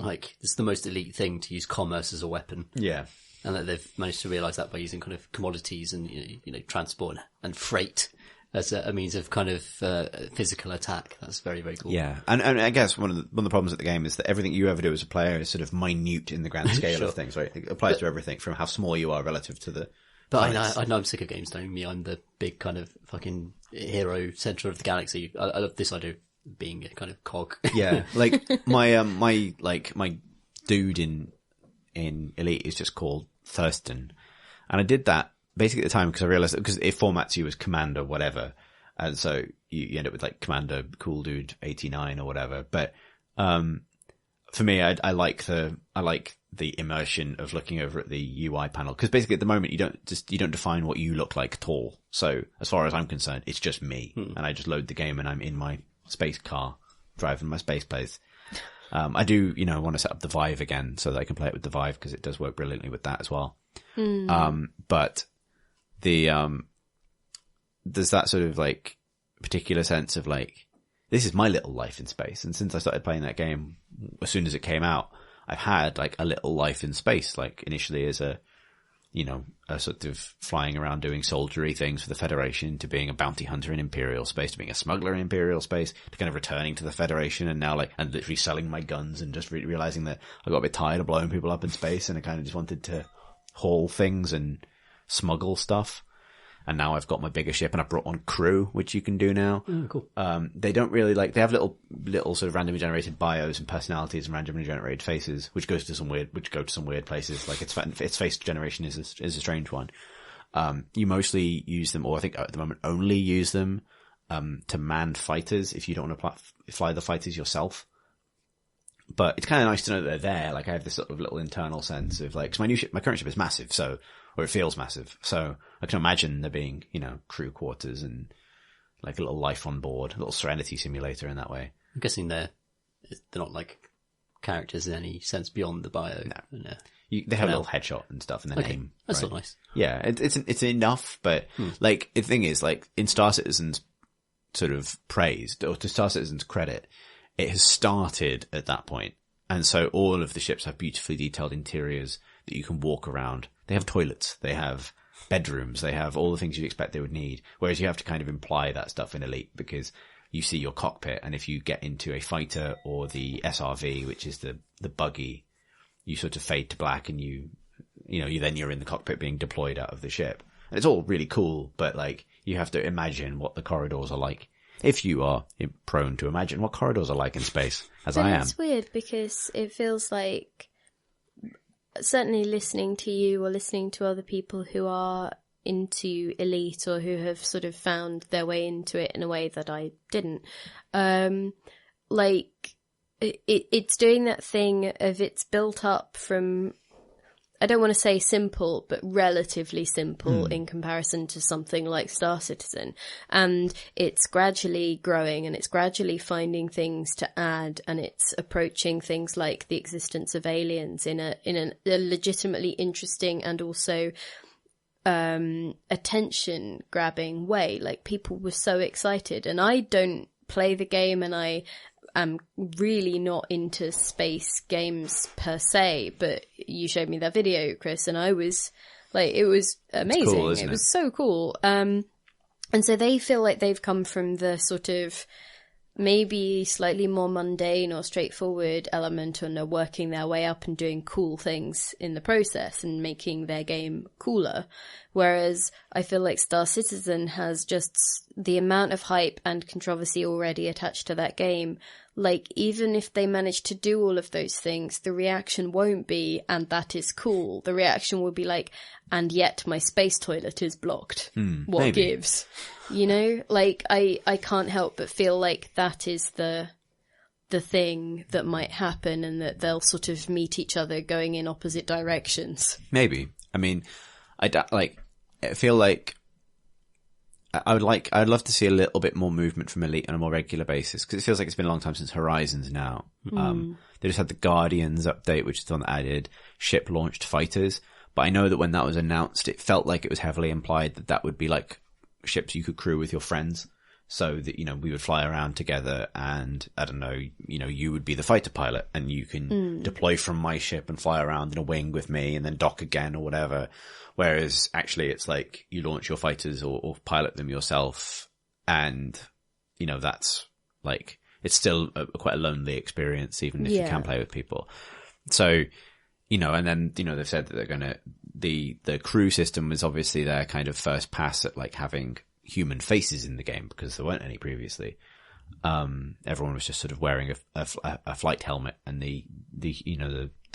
like, it's the most elite thing to use commerce as a weapon. Yeah. And that they've managed to realise that by using kind of commodities and, you know, transport and freight as a means of kind of physical attack. That's very, very cool. Yeah. And I guess one of the problems with the game is that everything you ever do as a player is sort of minute in the grand scale of things, right? It applies to everything from how small you are relative to the... But I know I'm sick of games knowing me. I'm the big kind of fucking hero centre of the galaxy. I love this idea of being a kind of cog. Yeah. Like my dude in Elite is just called Thurston. And I did that basically at the time because I realized because it formats you as Commander whatever, and so you end up with like Commander Cool Dude 89 or whatever. But for me, I like the immersion of looking over at the UI panel, because basically at the moment you don't define what you look like at all. So as far as I'm concerned, it's just me, and I just load the game and I'm in my space car driving my space place. I do, you know, want to set up the Vive again so that I can play it with the Vive because it does work brilliantly with that as well. But there's that sort of like particular sense of like, this is my little life in space. And since I started playing that game, as soon as it came out, I've had like a little life in space, like initially as a sort of flying around doing soldiery things for the Federation, to being a bounty hunter in Imperial space, to being a smuggler in Imperial space, to kind of returning to the Federation, and now and literally selling my guns and just realizing that I got a bit tired of blowing people up in space and I kind of just wanted to haul things and smuggle stuff. And now I've got my bigger ship and I've brought on crew, which you can do now. Cool. They don't really they have little sort of randomly generated bios and personalities and randomly generated faces, which go to some weird places. Like its face generation is a strange one. You mostly use them, or I think at the moment only use them to manned fighters if you don't want to fly the fighters yourself. But it's kind of nice to know that they're there. Like I have this sort of little internal sense of like, 'cause my current ship is massive, or it feels massive. So I can imagine there being, crew quarters and like a little life on board, a little Serenity simulator in that way. I'm guessing they're not like characters in any sense beyond the bio. No. They have a little headshot and stuff in their name. That's right? not nice. Yeah, it's enough, but like the thing is, like in Star Citizen's sort of praise, or to Star Citizen's credit, it has started at that point, and so all of the ships have beautifully detailed interiors that you can walk around. They have toilets, they have bedrooms, they have all the things you'd expect they would need. Whereas you have to kind of imply that stuff in Elite because you see your cockpit, and if you get into a fighter or the SRV, which is the buggy, you sort of fade to black, and you're in the cockpit being deployed out of the ship. And it's all really cool, but like you have to imagine what the corridors are like. If you are prone to imagine what corridors are like in space, as I am. It's weird because it feels like, certainly listening to you or listening to other people who are into Elite or who have sort of found their way into it in a way that I didn't, it's doing that thing of it's built up from, I don't want to say simple, but relatively simple in comparison to something like Star Citizen. And it's gradually growing and it's gradually finding things to add, and it's approaching things like the existence of aliens in a legitimately interesting and also attention grabbing way. Like people were so excited, and I don't play the game, and I'm really not into space games per se, but you showed me that video, Chris, and I was like, it was amazing. Cool, it was so cool. And so they feel like they've come from the sort of maybe slightly more mundane or straightforward element, and are working their way up and doing cool things in the process and making their game cooler. Whereas I feel like Star Citizen has just the amount of hype and controversy already attached to that game. Like, even if they manage to do all of those things, the reaction won't be, and that is cool. The reaction will be like, and yet my space toilet is blocked. What maybe. gives? Like, I can't help but feel like that is the thing that might happen, and that they'll sort of meet each other going in opposite directions. Maybe. I mean, I feel like I'd love to see a little bit more movement from Elite on a more regular basis, because it feels like it's been a long time since Horizons now. They just had the Guardians update, which is the one that added ship launched fighters. But I know that when that was announced, it felt like it was heavily implied that that would be like ships you could crew with your friends. So that, we would fly around together, and I don't know, you would be the fighter pilot, and you can deploy from my ship and fly around in a wing with me and then dock again or whatever. Whereas actually it's like you launch your fighters or pilot them yourself, and, that's like, it's still quite a lonely experience, even if you can play with people. So, and then, they've said that they're going to, the crew system was obviously their kind of first pass at like having human faces in the game, because there weren't any previously. Everyone was just sort of wearing a flight helmet, and the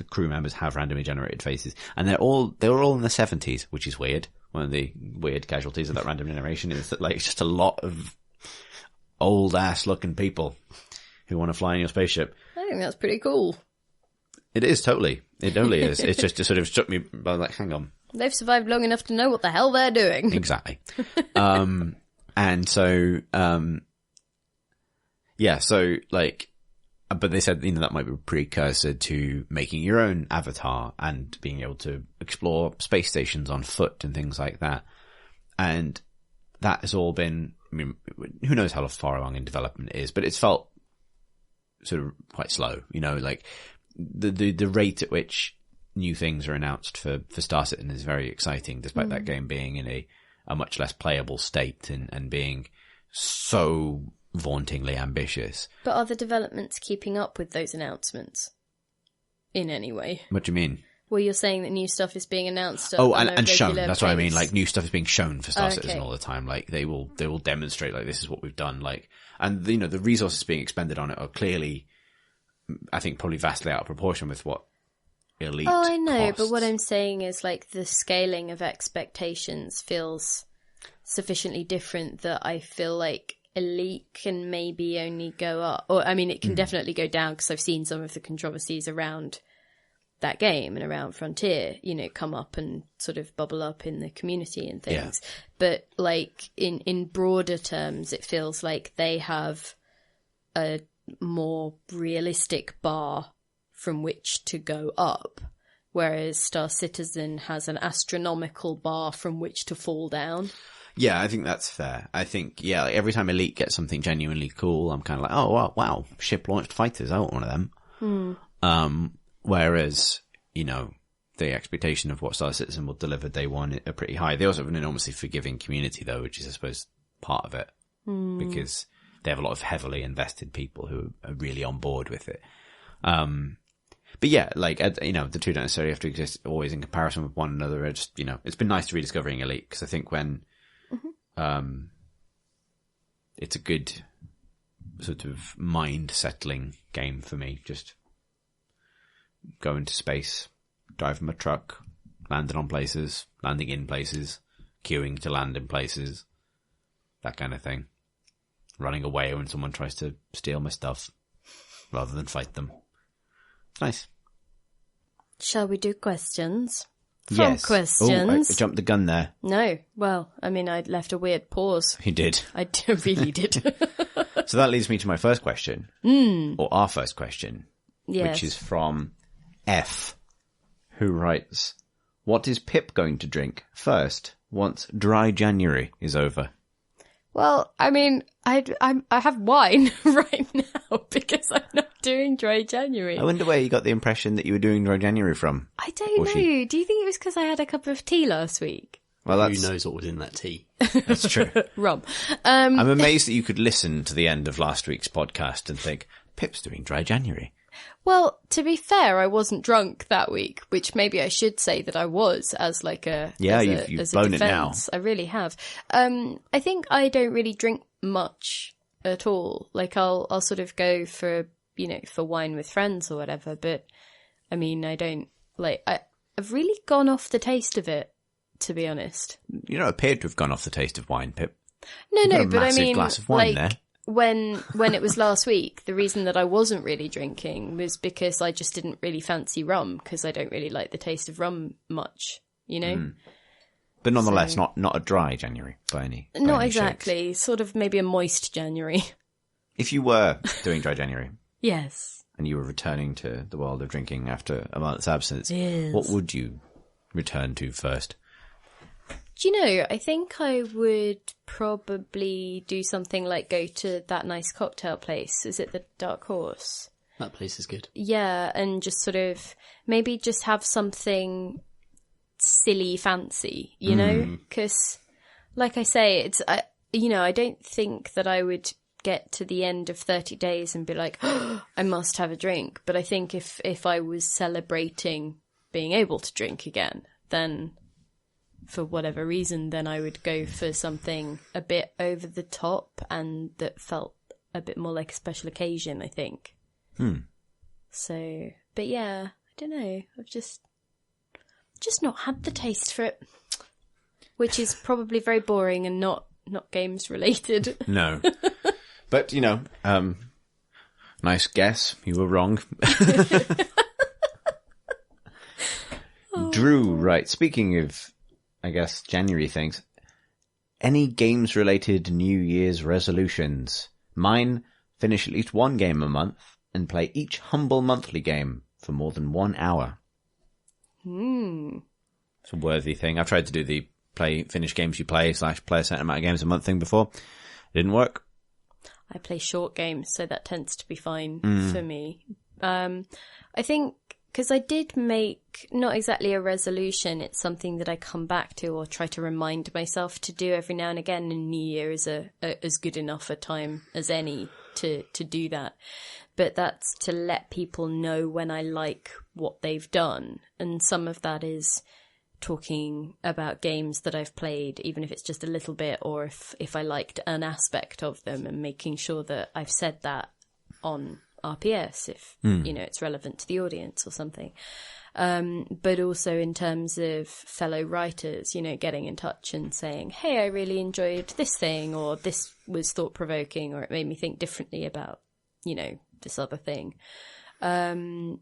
crew members have randomly generated faces, and they were all in the 70s, which is weird. One of the weird casualties of that random generation is that like it's just a lot of old ass looking people who want to fly in your spaceship. I think that's pretty cool. It is totally. It totally is. It's just, it sort of struck me by like, hang on. They've survived long enough to know what the hell they're doing. Exactly. And so, so like, but they said, that might be a precursor to making your own avatar and being able to explore space stations on foot and things like that. And that has all been, I mean, who knows how far along in development it is, but it's felt sort of quite slow, like the rate at which new things are announced for Star Citizen is very exciting, despite that game being in a much less playable state and being so vauntingly ambitious. But are the developments keeping up with those announcements in any way? What do you mean? Well, you're saying that new stuff is being announced. And shown. That's That's what I mean. Like, new stuff is being shown for Star Citizen all the time. Like, they will demonstrate, like, this is what we've done. Like, and the resources being expended on it are clearly, I think, probably vastly out of proportion with what Elite I know, costs. but what I'm saying is, like, the scaling of expectations feels sufficiently different that I feel like Elite can maybe only go up, or I mean, it can definitely go down, because I've seen some of the controversies around that game and around Frontier, you know, come up and sort of bubble up in the community and things. Yeah. But like in broader terms, it feels like they have a more realistic bar from which to go up, whereas Star Citizen has an astronomical bar from which to fall down. Yeah, I think that's fair. I think, yeah, like every time Elite gets something genuinely cool, I'm kind of like, oh, wow, ship-launched fighters, I want one of them. Whereas, you know, the expectation of what Star Citizen will deliver day one are pretty high. They also have an enormously forgiving community, though, which is, I suppose, part of it. Because they have a lot of heavily invested people who are really on board with it. But yeah, like, you know, the two don't necessarily have to exist always in comparison with one another. It's just, you know, it's been nice rediscovering Elite, because I think when it's a good sort of mind-settling game for me. Just go into space, driving my truck, landing on places, landing in places, queuing to land in places, that kind of thing. Running away when someone tries to steal my stuff, rather than fight them. It's nice. Shall we do questions? Yes. Questions. Oh, I jumped the gun there. No. Well, I mean, I left a weird pause. You did. I really did. So that leads me to my first question. Or our first question. Yes. Which is from F, who writes, what is Pip going to drink first once dry January is over? Well, I mean, I have wine right now because I'm not doing dry January. I wonder where you got the impression that you were doing dry January from. I don't know. Do you think it was because I had a cup of tea last week? Well, who knows what was in that tea? That's true. Rum. I'm amazed that you could listen to the end of last week's podcast and think, Pip's doing dry January. Well, to be fair, I wasn't drunk that week, which maybe I should say that I was as like a you've blown it now. I really have. I think I don't really drink much at all. Like I'll sort of go for, you know, for wine with friends or whatever. But I mean, I don't like. I've really gone off the taste of it, to be honest. You don't appear to have gone off the taste of wine, Pip. No, but I mean, glass of wine like, there. When it was last week, the reason that I wasn't really drinking was because I just didn't really fancy rum, because I don't really like the taste of rum much, you know? But nonetheless, not a dry January by any Not any exactly. shakes. Sort of maybe a moist January. If you were doing dry January Yes. and you were returning to the world of drinking after a month's absence, Yes. what would you return to first? Do you know, I think I would probably do something like go to that nice cocktail place. Is it the Dark Horse? That place is good. Yeah, and just sort of maybe just have something silly fancy, you know? Because, like I say, I don't think that I would get to the end of 30 days and be like, oh, I must have a drink. But I think if I was celebrating being able to drink again, then for whatever reason, then I would go for something a bit over the top and that felt a bit more like a special occasion, I think. So, but yeah, I don't know. I've just not had the taste for it, which is probably very boring and not games related. No. But, you know, nice guess. You were wrong. Drew, right. Speaking of, I guess, January things, any games-related New Year's resolutions? Mine, finish at least one game a month and play each humble monthly game for more than 1 hour. It's a worthy thing. I've tried to do the finish games you play / play a certain amount of games a month thing before. It didn't work. I play short games, so that tends to be fine for me. I think because I did make not exactly a resolution, it's something that I come back to or try to remind myself to do every now and again, and New Year is as good enough a time as any to do that. But that's to let people know when I like what they've done. And some of that is talking about games that I've played, even if it's just a little bit, or if I liked an aspect of them, and making sure that I've said that on RPS if, it's relevant to the audience or something. But also in terms of fellow writers, getting in touch and saying, hey, I really enjoyed this thing, or this was thought-provoking, or it made me think differently about, this other thing. And,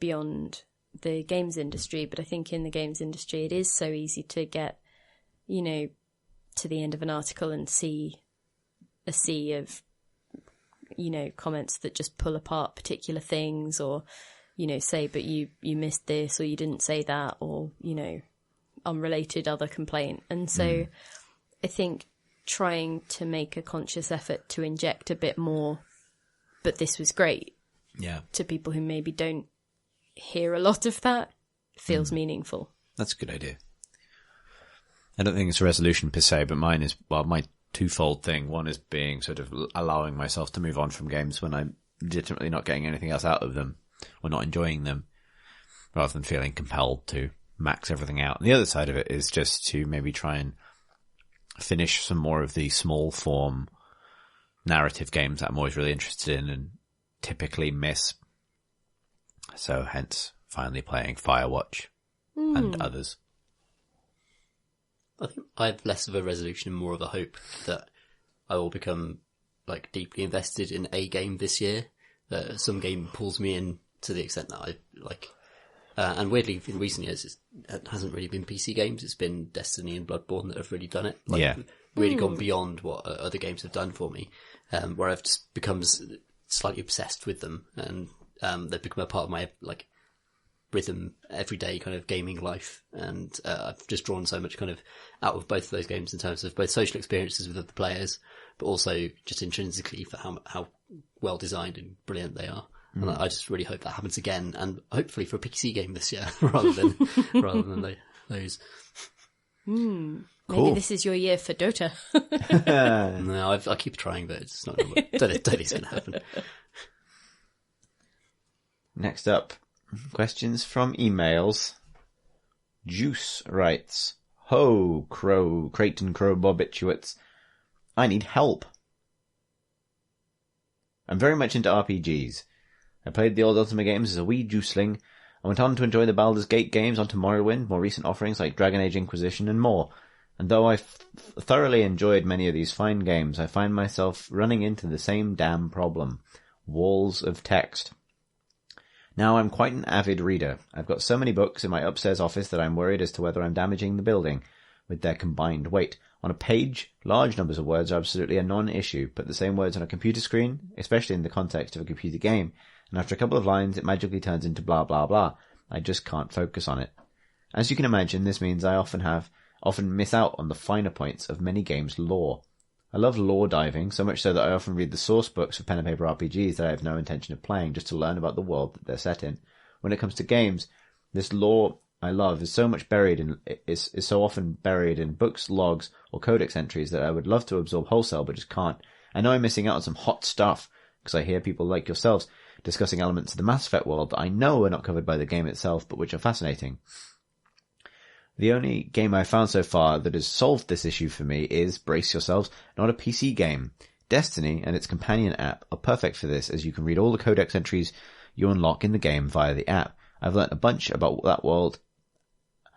beyond the games industry. But I think in the games industry, it is so easy to get, to the end of an article and see a sea of, comments that just pull apart particular things, or, say, but you missed this, or you didn't say that, or, unrelated other complaint. And so I think trying to make a conscious effort to inject a bit more, but this was great, to people who maybe don't hear a lot of that, feels meaningful. That's a good idea. I don't think it's a resolution per se, but mine is, my twofold thing. One is being sort of allowing myself to move on from games when I'm legitimately not getting anything else out of them or not enjoying them, rather than feeling compelled to max everything out. And the other side of it is just to maybe try and finish some more of the small form narrative games that I'm always really interested in and typically miss. So hence finally playing Firewatch and others. I think I have less of a resolution and more of a hope that I will become deeply invested in a game this year. That some game pulls me in to the extent that I like. And weirdly, in recent years, it hasn't really been PC games. It's been Destiny and Bloodborne that have really done it. Really gone beyond what other games have done for me, where I've just become slightly obsessed with them, and they've become a part of my rhythm, everyday kind of gaming life. And I've just drawn so much kind of out of both of those games in terms of both social experiences with other players, but also just intrinsically for how well designed and brilliant they are. And I just really hope that happens again, and hopefully for a PC game this year rather than those. Cool. Maybe this is your year for Dota. No, I keep trying, but it's not. Don't think it's going to happen. Next up, questions from emails. Juice writes, "Ho, Creighton Crow Bobituates. I need help. I'm very much into RPGs. I played the old Ultima games as a wee juiceling. I went on to enjoy the Baldur's Gate games onto Morrowind, more recent offerings like Dragon Age Inquisition and more. And though I thoroughly enjoyed many of these fine games, I find myself running into the same damn problem. Walls of text. Now I'm quite an avid reader. I've got so many books in my upstairs office that I'm worried as to whether I'm damaging the building with their combined weight. On a page, large numbers of words are absolutely a non-issue. Put the same words on a computer screen, especially in the context of a computer game, and after a couple of lines it magically turns into blah blah blah. I just can't focus on it. As you can imagine, this means I often miss out on the finer points of many games' lore. I love lore diving, so much so that I often read the source books for pen and paper RPGs that I have no intention of playing, just to learn about the world that they're set in. When it comes to games, this lore I love is so often buried in books, logs, or codex entries that I would love to absorb wholesale, but just can't. I know I'm missing out on some hot stuff, because I hear people like yourselves discussing elements of the Mass Effect world that I know are not covered by the game itself, but which are fascinating. The only game I've found so far that has solved this issue for me is, brace yourselves, not a PC game. Destiny and its companion app are perfect for this, as you can read all the codex entries you unlock in the game via the app. I've learnt a bunch about that world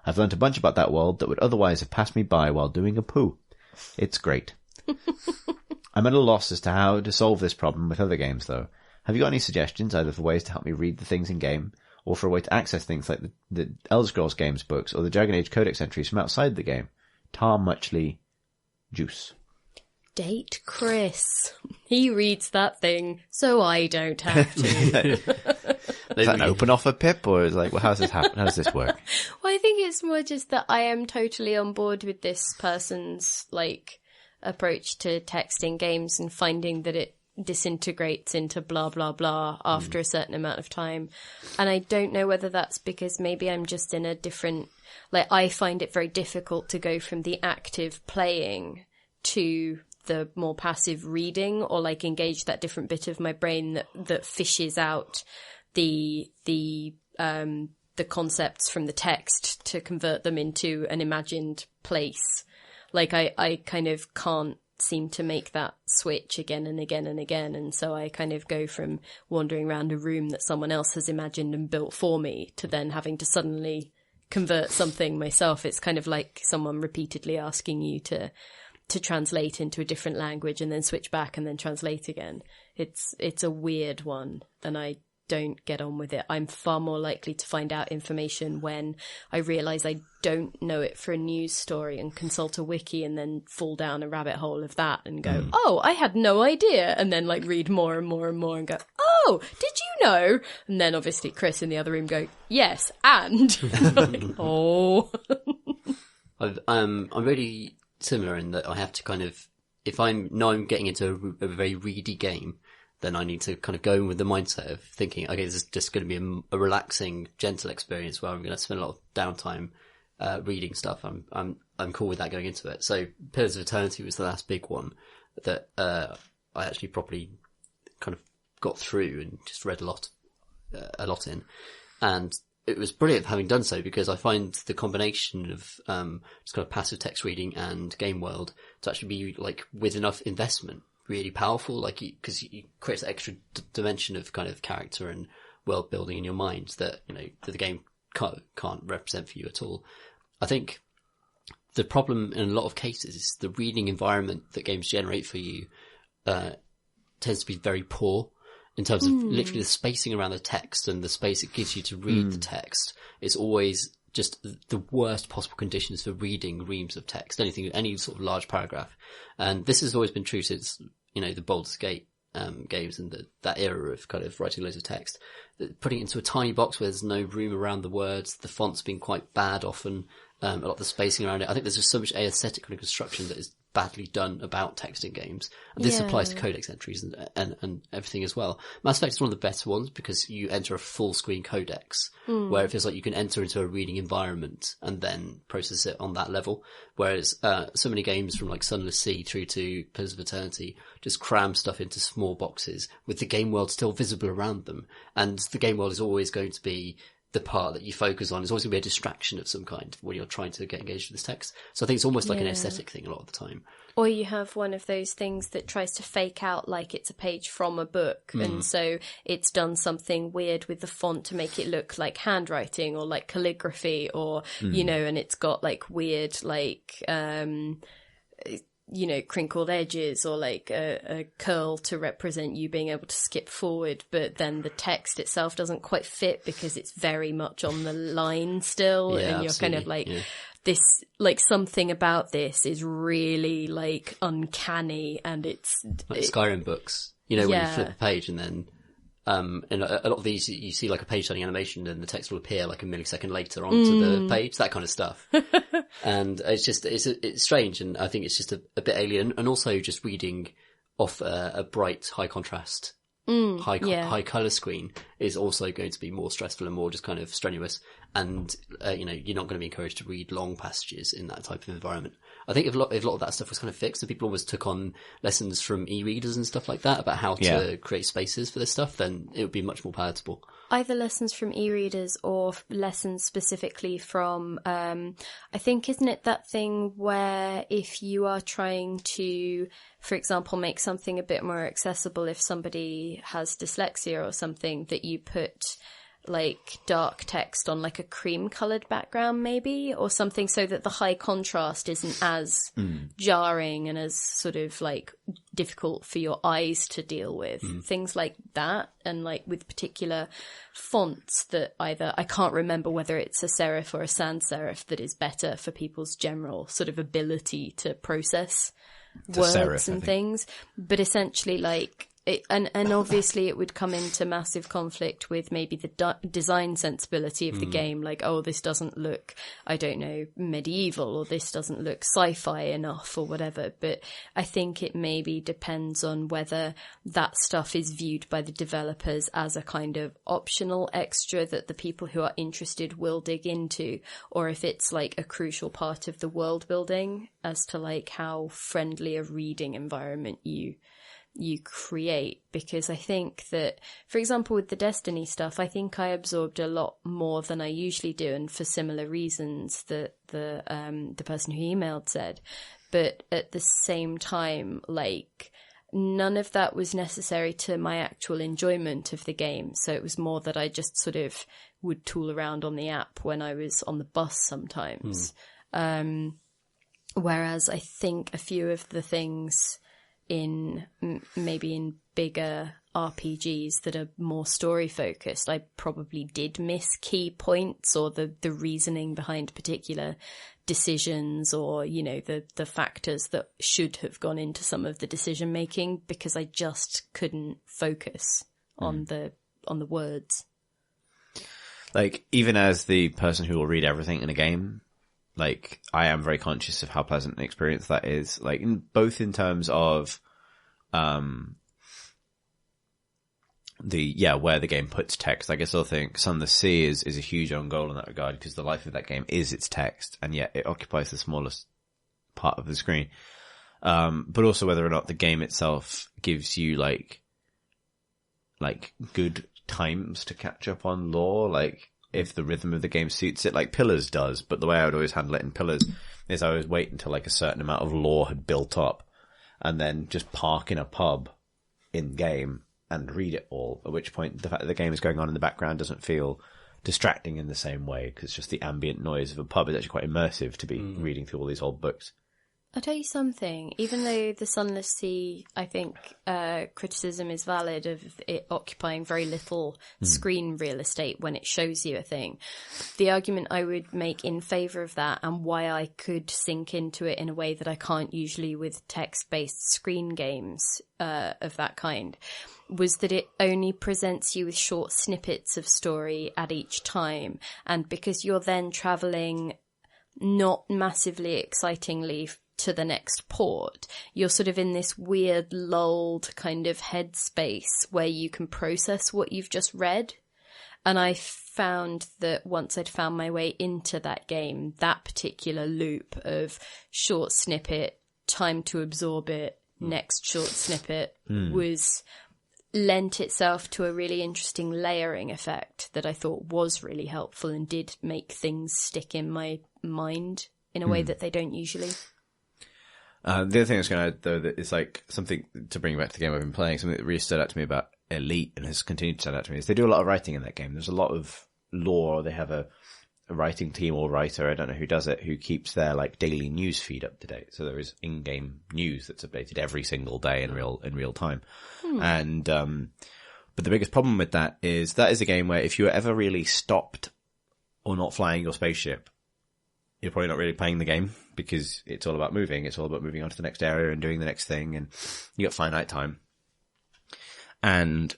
that would otherwise have passed me by while doing a poo. It's great. I'm at a loss as to how to solve this problem with other games, though. Have you got any suggestions, either for ways to help me read the things in game, or for a way to access things like the Elder Scrolls games books or the Dragon Age Codex entries from outside the game? Tar Muchley Juice. Date Chris. He reads that thing, so I don't have to. Is that an open offer, Pip, or is like, well, how's this happen? How does this work? Well, I think it's more just that I am totally on board with this person's approach to texting games and finding that it disintegrates into blah blah blah after a certain amount of time. And I don't know whether that's because maybe I'm just in a different, I find it very difficult to go from the active playing to the more passive reading, or engage that different bit of my brain that fishes out the concepts from the text to convert them into an imagined place. I kind of can't seem to make that switch again and again and again. And so I kind of go from wandering around a room that someone else has imagined and built for me to then having to suddenly convert something myself. It's kind of like someone repeatedly asking you to translate into a different language and then switch back and then translate again. It's a weird one, and I don't get on with it. I'm far more likely to find out information when I realise I don't know it for a news story and consult a wiki and then fall down a rabbit hole of that and go, oh, I had no idea. And then like read more and more and more and go, oh, did you know? And then obviously Chris in the other room go, yes, and like, oh. I'm really similar in that I have to kind of, if I'm getting into a very reedy game, then I need to kind of go in with the mindset of thinking, okay, this is just going to be a relaxing, gentle experience where I'm going to spend a lot of downtime reading stuff. I'm cool with that going into it. So Pillars of Eternity was the last big one that I actually properly kind of got through and just read a lot in. And it was brilliant having done so, because I find the combination of just kind of passive text reading and game world to actually be like with enough investment really powerful, like because you create that extra dimension of kind of character and world building in your mind that, you know, that the game can't represent for you at all. I think the problem in a lot of cases is the reading environment that games generate for you tends to be very poor in terms of literally the spacing around the text and the space it gives you to read the text. It's always just the worst possible conditions for reading reams of text, any sort of large paragraph. And this has always been true since, you know, the Baldur's Gate games and that era of kind of writing loads of text. Putting it into a tiny box where there's no room around the words, the font's been quite bad often, a lot of the spacing around it. I think there's just so much aesthetic kind of construction that is badly done about text in games. And this applies to codex entries and everything as well. Mass Effect is one of the better ones because you enter a full screen codex where it feels like you can enter into a reading environment and then process it on that level. Whereas so many games from like Sunless Sea through to Pillars of Eternity just cram stuff into small boxes with the game world still visible around them. And the game world is always going to be the part that you focus on. Is always going to be a distraction of some kind when you're trying to get engaged with this text. So I think it's almost like an aesthetic thing a lot of the time. Or you have one of those things that tries to fake out like it's a page from a book. And so it's done something weird with the font to make it look like handwriting or like calligraphy or, you know, and it's got like weird, like, you know, crinkled edges or like a curl to represent you being able to skip forward, but then the text itself doesn't quite fit because it's very much on the line still. And you're kind of like, this, like something about this is really like uncanny, and it's like Skyrim books, you know, when you flip a page and then in a lot of these you see like a page turning animation and the text will appear like a millisecond later onto the page, that kind of stuff. And it's just it's strange, and I think it's just a bit alien, and also just reading off a bright high contrast high color screen is also going to be more stressful and more just kind of strenuous. And you know, you're not going to be encouraged to read long passages in that type of environment. I think if a lot of that stuff was kind of fixed, and people almost took on lessons from e-readers and stuff like that about how to create spaces for this stuff, then it would be much more palatable. Either lessons from e-readers or lessons specifically from, I think, isn't it that thing where if you are trying to, for example, make something a bit more accessible, if somebody has dyslexia or something, that you put like dark text on like a cream coloured background maybe, or something, so that the high contrast isn't as jarring and as sort of like difficult for your eyes to deal with. Things like that. And like with particular fonts that either, I can't remember whether it's a serif or a sans serif that is better for people's general sort of ability to process words serif, and things, but essentially like and obviously it would come into massive conflict with maybe the design sensibility of the game, like, oh, this doesn't look, I don't know, medieval, or this doesn't look sci-fi enough or whatever. But I think it maybe depends on whether that stuff is viewed by the developers as a kind of optional extra that the people who are interested will dig into, or if it's like a crucial part of the world building as to like how friendly a reading environment you create. Because I think that, for example, with the Destiny stuff, I think I absorbed a lot more than I usually do, and for similar reasons that the person who emailed said. but at the same time, like, none of that was necessary to my actual enjoyment of the game. So it was more that I just sort of would tool around on the app when I was on the bus sometimes. Whereas I think a few of the things in maybe in bigger RPGs that are more story focused, I probably did miss key points or the reasoning behind particular decisions, or, you know, the factors that should have gone into some of the decision making, because I just couldn't focus on the words. Like, even as the person who will read everything in a game, like, I am very conscious of how pleasant an experience that is. Like, both in terms of, where the game puts text. Like, I still think Sun of the Sea is a huge own goal in that regard, because the life of that game is its text, and yet it occupies the smallest part of the screen. But also whether or not the game itself gives you like good times to catch up on lore, like if the rhythm of the game suits it, like Pillars does. But the way I would always handle it in Pillars is I always wait until like a certain amount of lore had built up, and then just park in a pub in game and read it all, at which point the fact that the game is going on in the background doesn't feel distracting in the same way, because just the ambient noise of a pub is actually quite immersive to be reading through all these old books. I'll tell you something, even though the Sunless Sea, I think criticism is valid of it occupying very little screen real estate when it shows you a thing, the argument I would make in favour of that, and why I could sink into it in a way that I can't usually with text-based screen games of that kind, was that it only presents you with short snippets of story at each time. And because you're then travelling not massively excitingly to the next port, you're sort of in this weird lulled kind of headspace where you can process what you've just read. And I found that once I'd found my way into that game, that particular loop of short snippet, time to absorb it, next short snippet was lent itself to a really interesting layering effect that I thought was really helpful and did make things stick in my mind in a way that they don't usually. The other thing I was going to add, though, that is like something to bring back to the game I've been playing, something that really stood out to me about Elite and has continued to stand out to me, is they do a lot of writing in that game. There's a lot of lore. They have a writing team or writer, I don't know who does it, who keeps their like daily news feed up to date. So there is in-game news that's updated every single day in real time. And but the biggest problem with that is a game where if you were ever really stopped or not flying your spaceship, you're probably not really playing the game, because it's all about moving. It's all about moving on to the next area and doing the next thing, and you got finite time. And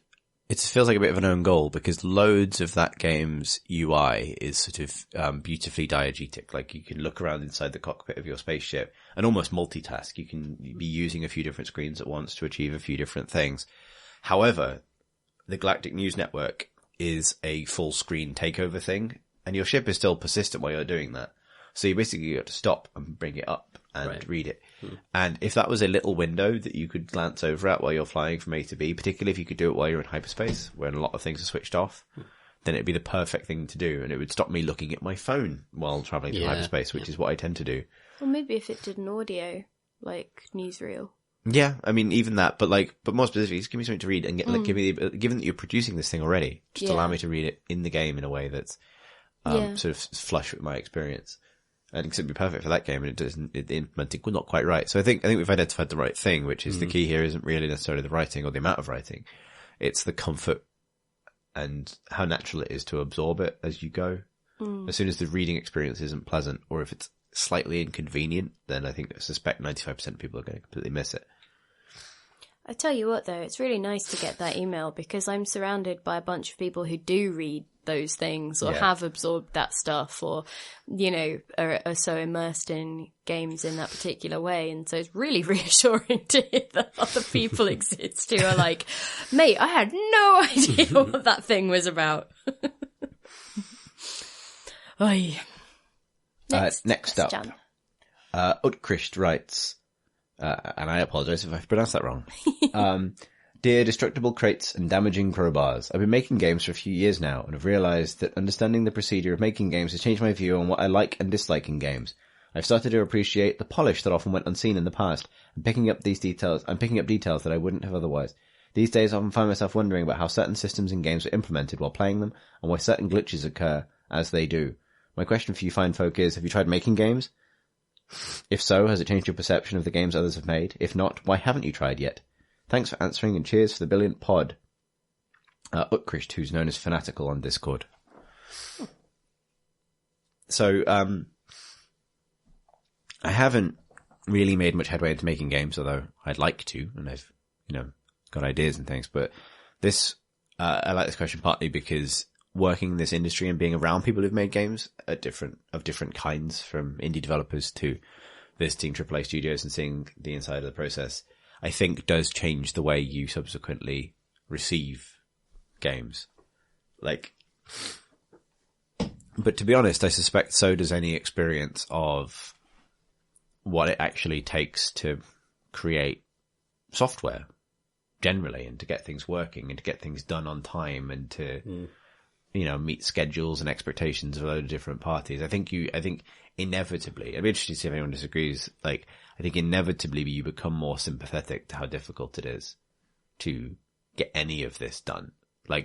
it feels like a bit of an own goal, because loads of that game's UI is sort of beautifully diegetic. Like, you can look around inside the cockpit of your spaceship and almost multitask. You can be using a few different screens at once to achieve a few different things. However, the Galactic News Network is a full screen takeover thing, and your ship is still persistent while you're doing that. So you basically got to stop and bring it up and read it. And if that was a little window that you could glance over at while you're flying from A to B, particularly if you could do it while you're in hyperspace, when a lot of things are switched off, then it'd be the perfect thing to do. And it would stop me looking at my phone while traveling through hyperspace, which is what I tend to do. Or maybe if it did an audio, like newsreel. Yeah, I mean, even that, but more specifically, just give me something to read and given that you're producing this thing already, just allow me to read it in the game in a way that's sort of flush with my experience. I think it'd be perfect for that game, and the implementing was not quite right. So I think we've identified the right thing, which is the key here isn't really necessarily the writing or the amount of writing. It's the comfort and how natural it is to absorb it as you go. As soon as the reading experience isn't pleasant, or if it's slightly inconvenient, then I suspect 95% of people are going to completely miss it. I tell you what, though, it's really nice to get that email, because I'm surrounded by a bunch of people who do read those things or have absorbed that stuff, or, you know, are so immersed in games in that particular way. And so it's really reassuring to hear that other people exist who are like, mate, I had no idea what that thing was about. Oy. Next up, Utkrisht writes, and I apologize if I've pronounced that wrong. Dear destructible crates and damaging crowbars, I've been making games for a few years now and have realized that understanding the procedure of making games has changed my view on what I like and dislike in games. I've started to appreciate the polish that often went unseen in the past, and picking up details that I wouldn't have otherwise. These days I often find myself wondering about how certain systems and games are implemented while playing them, and why certain glitches occur as they do. My question for you fine folk is, have you tried making games? If so, has it changed your perception of the games others have made? If not, why haven't you tried yet? Thanks for answering, and cheers for the brilliant pod. Utkrisht, who's known as Fanatical on Discord. So, I haven't really made much headway into making games, although I'd like to, and I've, got ideas and things, but this, I like this question partly because working in this industry and being around people who've made games of different kinds, from indie developers to visiting AAA studios and seeing the inside of the process, I think does change the way you subsequently receive games. But to be honest, I suspect so does any experience of what it actually takes to create software generally, and to get things working and to get things done on time and to, meet schedules and expectations of a load of different parties. I think inevitably, I'd be interested to see if anyone disagrees. I think inevitably you become more sympathetic to how difficult it is to get any of this done.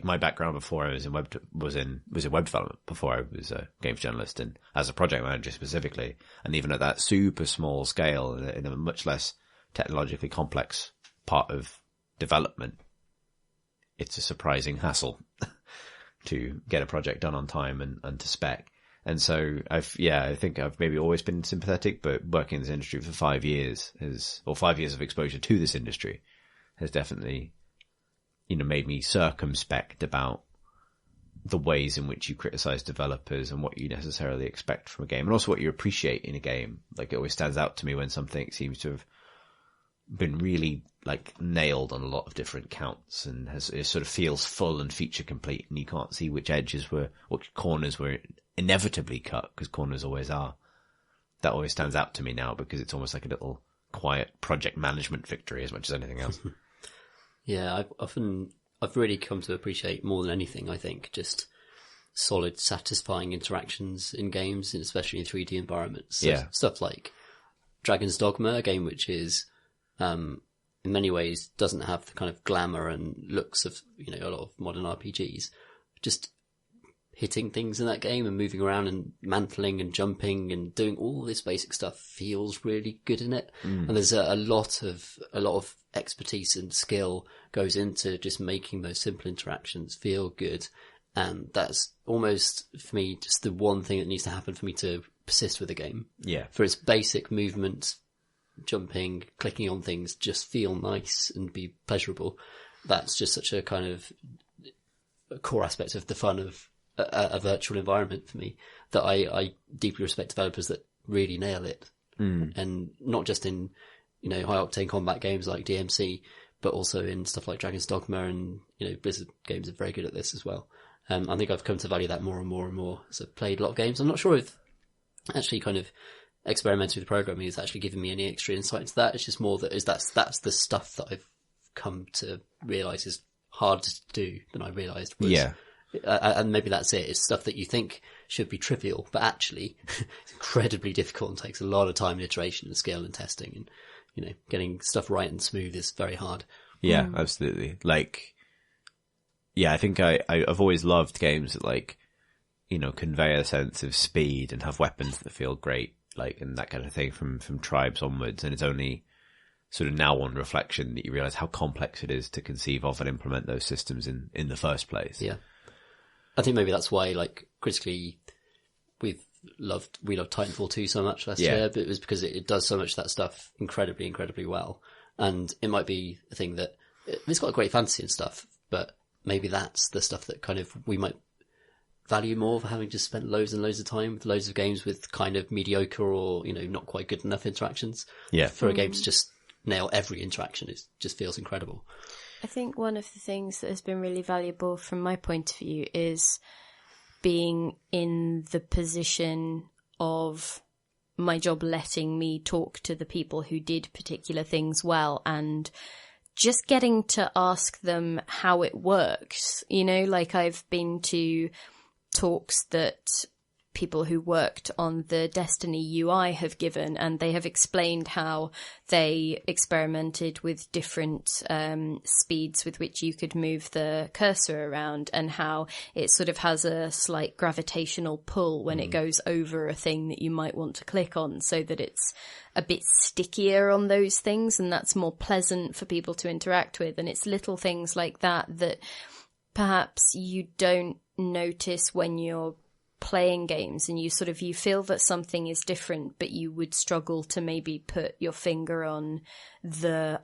My background before I was in web development, before I was a games journalist and as a project manager specifically. And even at that super small scale, in a much less technologically complex part of development, it's a surprising hassle to get a project done on time and to spec. And so I think I've maybe always been sympathetic, but working in this industry for 5 years 5 years of exposure to this industry has definitely, made me circumspect about the ways in which you criticize developers and what you necessarily expect from a game, and also what you appreciate in a game. It always stands out to me when something seems to have been really nailed on a lot of different counts and it sort of feels full and feature complete, and you can't see which corners were inevitably cut, because corners always are. That always stands out to me now, because it's almost like a little quiet project management victory as much as anything else. Yeah, I've really come to appreciate more than anything, I think, just solid, satisfying interactions in games, and especially in 3D environments. So stuff like Dragon's Dogma, a game which is, in many ways doesn't have the kind of glamour and looks of, a lot of modern RPGs. Just hitting things in that game and moving around and mantling and jumping and doing all this basic stuff feels really good in it. And there's a lot of expertise and skill goes into just making those simple interactions feel good. And that's almost, for me, just the one thing that needs to happen for me to persist with a game. Yeah. For its basic movement, jumping, clicking on things, just feel nice and be pleasurable. That's just such a kind of a core aspect of the fun of a virtual environment for me, that I deeply respect developers that really nail it. And not just in, high octane combat games like DMC, but also in stuff like Dragon's Dogma, and, Blizzard games are very good at this as well. I think I've come to value that more and more and more as I've played a lot of games. I'm not sure if actually kind of experimenting with programming is actually giving me any extra insight into that. It's just more that that's the stuff that I've come to realise is harder to do than I realised was. Yeah. And maybe that's it. It's stuff that you think should be trivial, but actually it's incredibly difficult and takes a lot of time and iteration and skill and testing, and, getting stuff right and smooth is very hard. Yeah, absolutely. I think I've always loved games that convey a sense of speed and have weapons that feel great, and that kind of thing from Tribes onwards. And it's only sort of now on reflection that you realize how complex it is to conceive of and implement those systems in the first place. Yeah. I think maybe that's why, critically, we loved Titanfall 2 so much last year, but it was because it does so much of that stuff incredibly, incredibly well. And it might be a thing that it's got great fantasy and stuff, but maybe that's the stuff that kind of we might value more for having just spent loads and loads of time with loads of games with kind of mediocre or, not quite good enough interactions. Yeah. For a game to just nail every interaction, it just feels incredible. I think one of the things that has been really valuable from my point of view is being in the position of my job letting me talk to the people who did particular things well, and just getting to ask them how it works. I've been to talks that people who worked on the Destiny UI have given, and they have explained how they experimented with different speeds with which you could move the cursor around, and how it sort of has a slight gravitational pull when it goes over a thing that you might want to click on, so that it's a bit stickier on those things, and that's more pleasant for people to interact with. And it's little things like that that perhaps you don't notice when you're playing games, and you feel that something is different, but you would struggle to maybe put your finger on the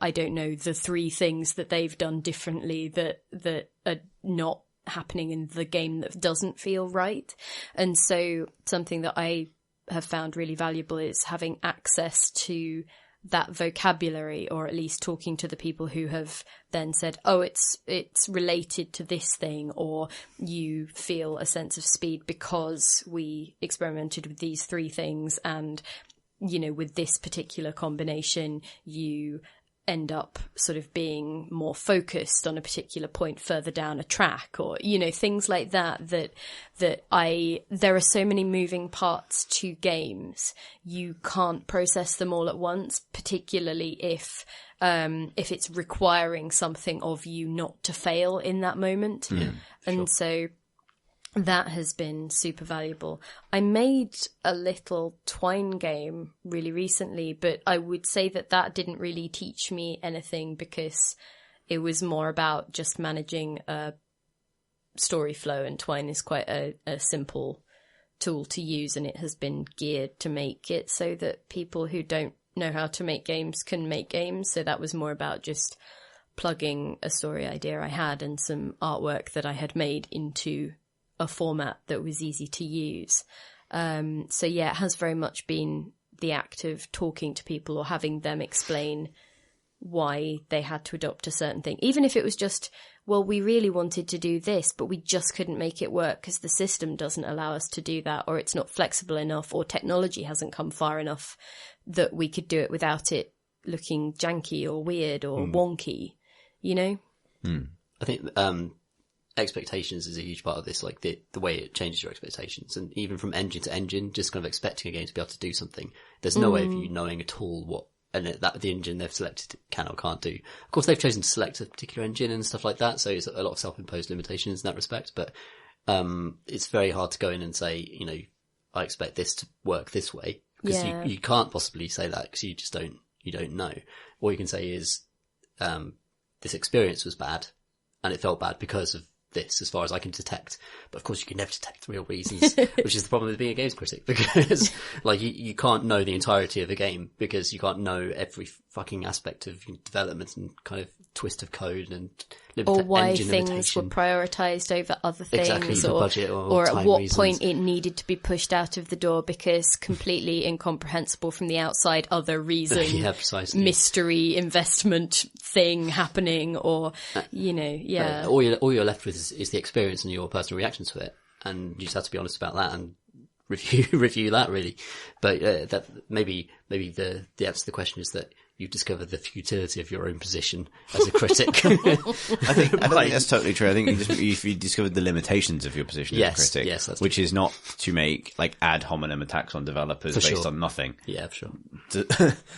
3 things that they've done differently that are not happening in the game that doesn't feel right. And so something that I have found really valuable is having access to that vocabulary, or at least talking to the people who have then said, oh, it's related to this thing, or you feel a sense of speed because we experimented with these 3 things, and, with this particular combination, you end up sort of being more focused on a particular point further down a track, or, things like that there are so many moving parts to games. You can't process them all at once, particularly if it's requiring something of you not to fail in that moment. Yeah, and so that has been super valuable. I made a little Twine game really recently, but I would say that didn't really teach me anything, because it was more about just managing a story flow, and Twine is quite a simple tool to use, and it has been geared to make it so that people who don't know how to make games can make games. So that was more about just plugging a story idea I had and some artwork that I had made into a format that was easy to use. So yeah, it has very much been the act of talking to people or having them explain why they had to adopt a certain thing. Even if it was just, well, we really wanted to do this, but we just couldn't make it work because the system doesn't allow us to do that, or it's not flexible enough, or technology hasn't come far enough that we could do it without it looking janky or weird or wonky, I think expectations is a huge part of this, like the way it changes your expectations, and even from engine to engine, just kind of expecting a game to be able to do something. There's no way of you knowing at all what that the engine they've selected can or can't do. Of course, they've chosen to select a particular engine and stuff like that, so it's a lot of self-imposed limitations in that respect. But it's very hard to go in and say, I expect this to work this way, because you can't possibly say that, because you just don't know. All you can say is this experience was bad, and it felt bad because of this, as far as I can detect. But of course you can never detect real reasons, which is the problem with being a games critic, because like you can't know the entirety of a game, because you can't know every fucking aspect of development and kind of twist of code and or why engine things limitation. were prioritized over other things, exactly, or budget or at time what reasons. point it needed to be pushed out of the door because completely incomprehensible from the outside, other reason, Yeah, precisely. mystery investment thing happening, or all you're left with is the experience and your personal reaction to it, and you just have to be honest about that and review that, really. But that maybe the answer to the question is that you've discovered the futility of your own position as a critic. I think that's totally true. I think you discovered the limitations of your position as a critic, yes, that's which is not to make like ad hominem attacks on developers based on nothing. Yeah, for sure.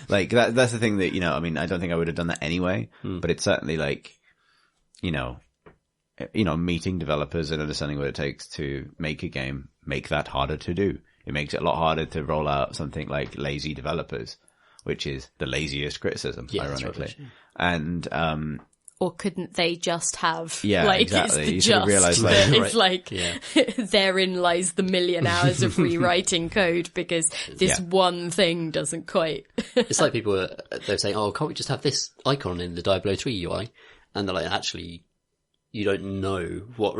Like that's the thing that, I mean, I don't think I would have done that anyway, but it's certainly like, meeting developers and understanding what it takes to make a game, make that harder to do. It makes it a lot harder to roll out something like lazy developers, which is the laziest criticism, ironically. And, or couldn't they just have, exactly. It's you sort of realise therein lies the million hours of rewriting code, because this one thing doesn't quite. It's like people they're saying, oh, can't we just have this icon in the Diablo 3 UI? And they're like, actually, you don't know what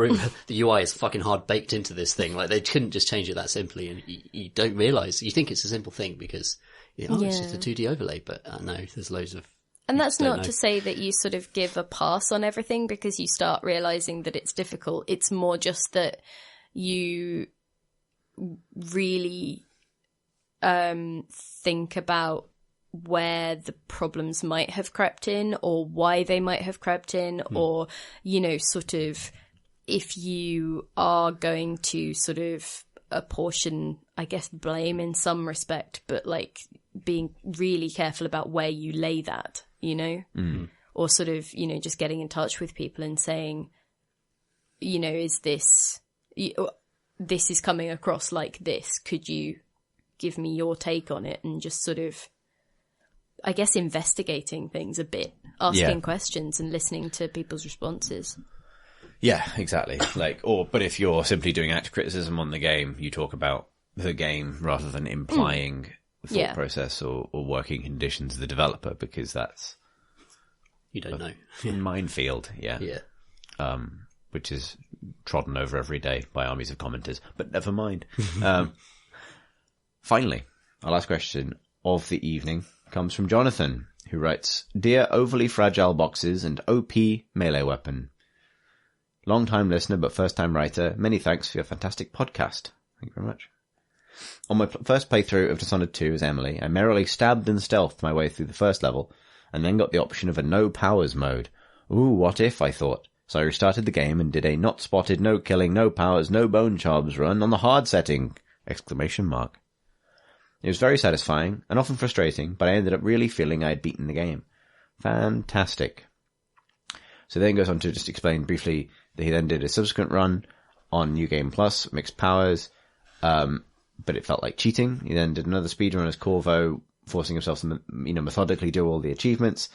the UI is fucking hard baked into this thing. Like, they couldn't just change it that simply, and you don't realise. You think it's a simple thing because, it's just a 2D overlay, but no, there's loads of... And that's not to say that you sort of give a pass on everything because you start realising that it's difficult. It's more just that you really think about where the problems might have crept in, or why they might have crept in, or, sort of if you are going to sort of apportion, I guess, blame in some respect, but like being really careful about where you lay that, you know, or sort of, you know, just getting in touch with people and saying, you know, is this is coming across like this? Could you give me your take on it? And just sort of, I guess, investigating things a bit, asking questions and listening to people's responses. Yeah, exactly. But if you're simply doing active criticism on the game, you talk about the game rather than implying the thought process or working conditions of the developer, because that's you don't know minefield. Yeah. Which is trodden over every day by armies of commenters. But never mind. Finally, our last question of the evening comes from Jonathan, who writes, "Dear overly fragile boxes and OP melee weapon. Long-time listener but first-time writer, many thanks for your fantastic podcast." Thank you very much. "On my first playthrough of Dishonored 2 as Emily, I merrily stabbed and stealthed my way through the first level, and then got the option of a no powers mode. Ooh, what if, I thought. So I restarted the game and did a not spotted, no killing, no powers, no bone chobs run on the hard setting! Exclamation mark. It was very satisfying, and often frustrating, but I ended up really feeling I had beaten the game. Fantastic." So then goes on to just explain briefly that he then did a subsequent run on New Game Plus, mixed powers, but it felt like cheating. He then did another speedrun as Corvo, forcing himself to, methodically do all the achievements.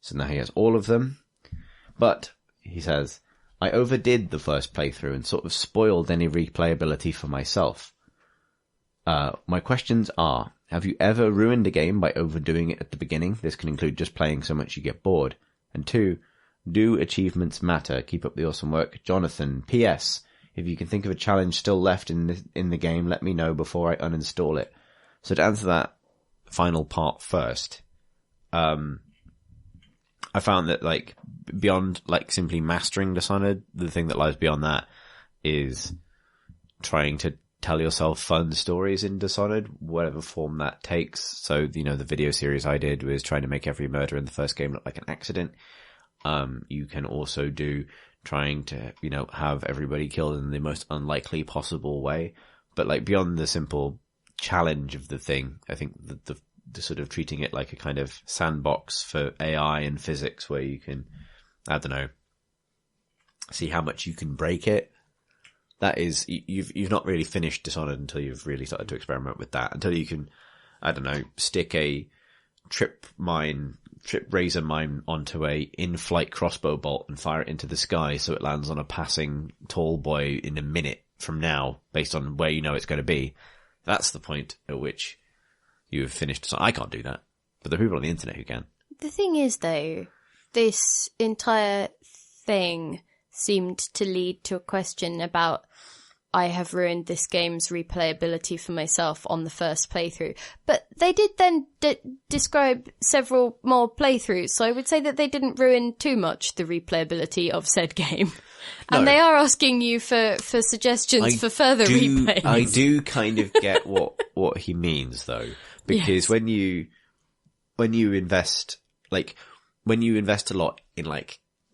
So now he has all of them. But, he says, "I overdid the first playthrough and sort of spoiled any replayability for myself. My questions are, have you ever ruined a game by overdoing it at the beginning? This can include just playing so much you get bored. And 2, do achievements matter? Keep up the awesome work. Jonathan. P.S. If you can think of a challenge still left in the game, let me know before I uninstall it." So to answer that final part first, I found that, like, beyond, like, simply mastering Dishonored, the thing that lies beyond that is trying to tell yourself fun stories in Dishonored, whatever form that takes. So, the video series I did was trying to make every murder in the first game look like an accident. You can also do trying to, have everybody killed in the most unlikely possible way. But, like, beyond the simple challenge of the thing, I think the sort of treating it like a kind of sandbox for AI and physics where you can, I don't know, see how much you can break it. That is, you've not really finished Dishonored until you've really started to experiment with that. Until you can, I don't know, stick a trip razor mine onto a in-flight crossbow bolt and fire it into the sky so it lands on a passing tall boy in a minute from now, based on where it's going to be. That's the point at which you have finished. So I can't do that, but there are people on the internet who can. The thing is, though, this entire thing seemed to lead to a question about, I have ruined this game's replayability for myself on the first playthrough. But they did then describe several more playthroughs, so I would say that they didn't ruin too much the replayability of said game. No. And they are asking you for suggestions for further replays. I do kind of get what he means, though, because when you invest, when you invest a lot in,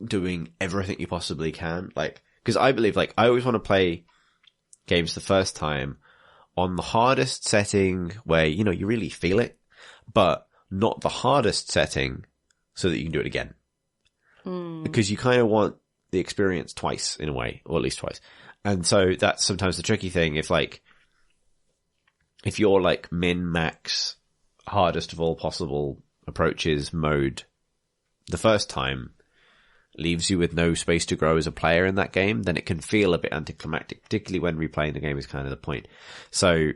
doing everything you possibly can, because I believe, I always want to play games the first time on the hardest setting where, you really feel it, but not the hardest setting so that you can do it again. Because you kind of want the experience twice in a way, or at least twice. And so that's sometimes the tricky thing. If you're min-max hardest of all possible approaches mode the first time leaves you with no space to grow as a player in that game, then it can feel a bit anticlimactic, particularly when replaying the game is kind of the point. So,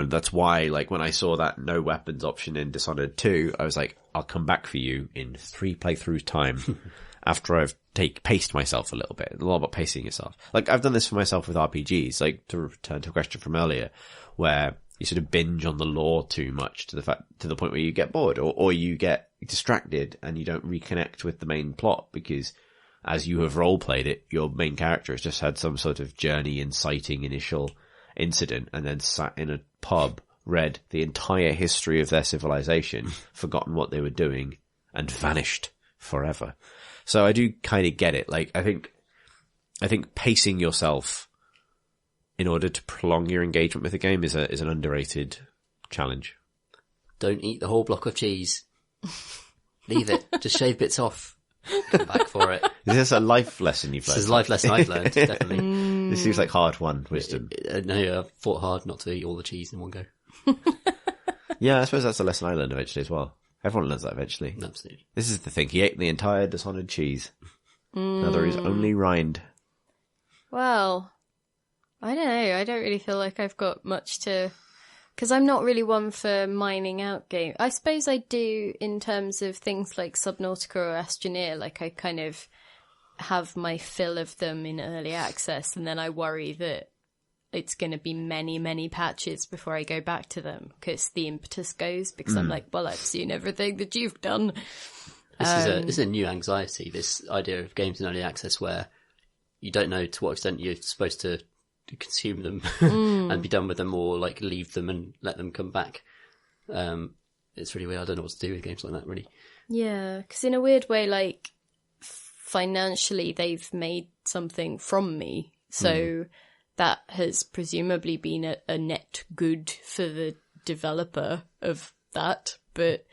that's why, when I saw that no weapons option in Dishonored 2, I was like, I'll come back for you in 3 playthroughs time after I've paced myself a little bit. A lot about pacing yourself. I've done this for myself with RPGs, to return to a question from earlier, where you sort of binge on the lore too much to the point where you get bored or you get distracted and you don't reconnect with the main plot because as you have role-played it, your main character has just had some sort of journey inciting initial incident and then sat in a pub, read the entire history of their civilization, forgotten what they were doing, and vanished forever. So I do kind of get it. I think pacing yourself in order to prolong your engagement with the game is an underrated challenge. Don't eat the whole block of cheese. Leave it. Just shave bits off. Come back for it. Is this a life lesson you've learned? This is a life lesson I've learned, definitely. This seems like hard-won wisdom. No, I fought hard not to eat all the cheese in one go. Yeah, I suppose that's a lesson I learned eventually as well. Everyone learns that eventually. Absolutely. This is the thing. He ate the entire Dishonored cheese. Now there is only rind. Well, I don't know. I don't really feel like I've got much to... Because I'm not really one for mining out games. I suppose I do in terms of things like Subnautica or Astroneer. Like, I kind of have my fill of them in early access, and then I worry that it's going to be many, many patches before I go back to them, because the impetus goes, because I'm like, well, I've seen everything that you've done. This is a new anxiety, this idea of games in early access where you don't know to what extent you're supposed to consume them and be done with them, or like leave them and let them come back. It's really weird. I don't know what to do with games like that, really. Yeah, because in a weird way, like, financially they've made something from me, so that has presumably been a net good for the developer of that. But,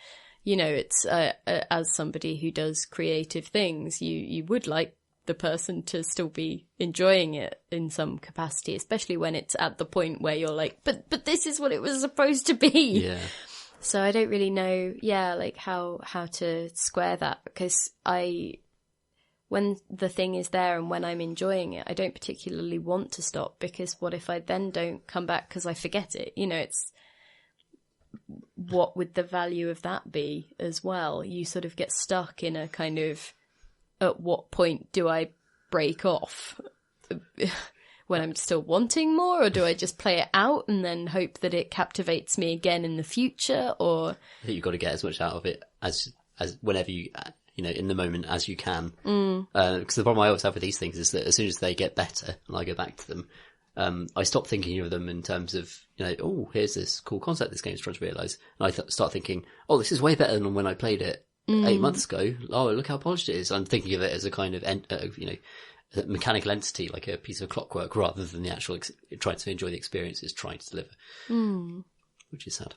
you know, it's as somebody who does creative things, you would like the person to still be enjoying it in some capacity, especially when it's at the point where you're like, but this is what it was supposed to be. Yeah. So I don't really know, like how to square that, because when the thing is there and when I'm enjoying it, I don't particularly want to stop, because what if I then don't come back because I forget it? You know, it's, what would the value of that be as well? You sort of get stuck in a kind of, at what point do I break off? When I'm still wanting more, or do I just play it out and then hope that it captivates me again in the future? Or I think you've got to get as much out of it as whenever you know, in the moment as you can. Because the problem I always have with these things is that as soon as they get better and I go back to them, I stop thinking of them in terms of, you know, oh, here's this cool concept this game's trying to realise. And I start thinking, oh, this is way better than when I played it 8 months ago. Oh, look how polished it is. I'm thinking of it as a kind of, you know, a mechanical entity, like a piece of clockwork, rather than the actual trying to enjoy the experience it's trying to deliver, which is sad.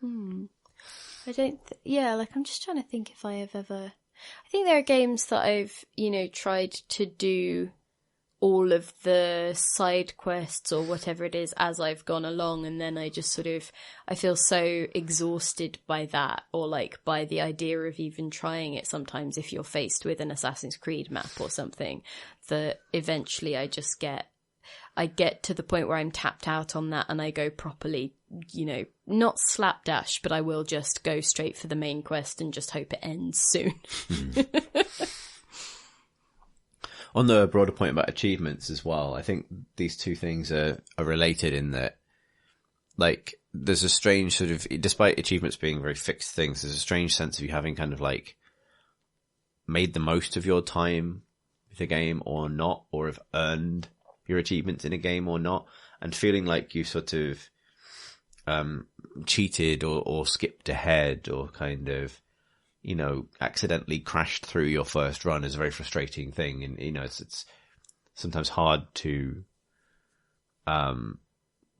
I don't, like, I'm just trying to think if I have ever, I think there are games that I've, you know, tried to do all of the side quests or whatever it is as I've gone along, and then I just sort of, I feel so exhausted by that, or like by the idea of even trying it sometimes if you're faced with an Assassin's Creed map or something, that eventually I get to the point where I'm tapped out on that and I go properly, you know, not slapdash, but I will just go straight for the main quest and just hope it ends soon. On the broader point about achievements as well, I think these two things are related in that, like, there's a strange sort of, despite achievements being very fixed things, there's a strange sense of you having kind of like made the most of your time with a game or not, or have earned your achievements in a game or not, and feeling like you sort of cheated or skipped ahead or kind of, you know, accidentally crashed through your first run is a very frustrating thing. And, you know, it's sometimes hard to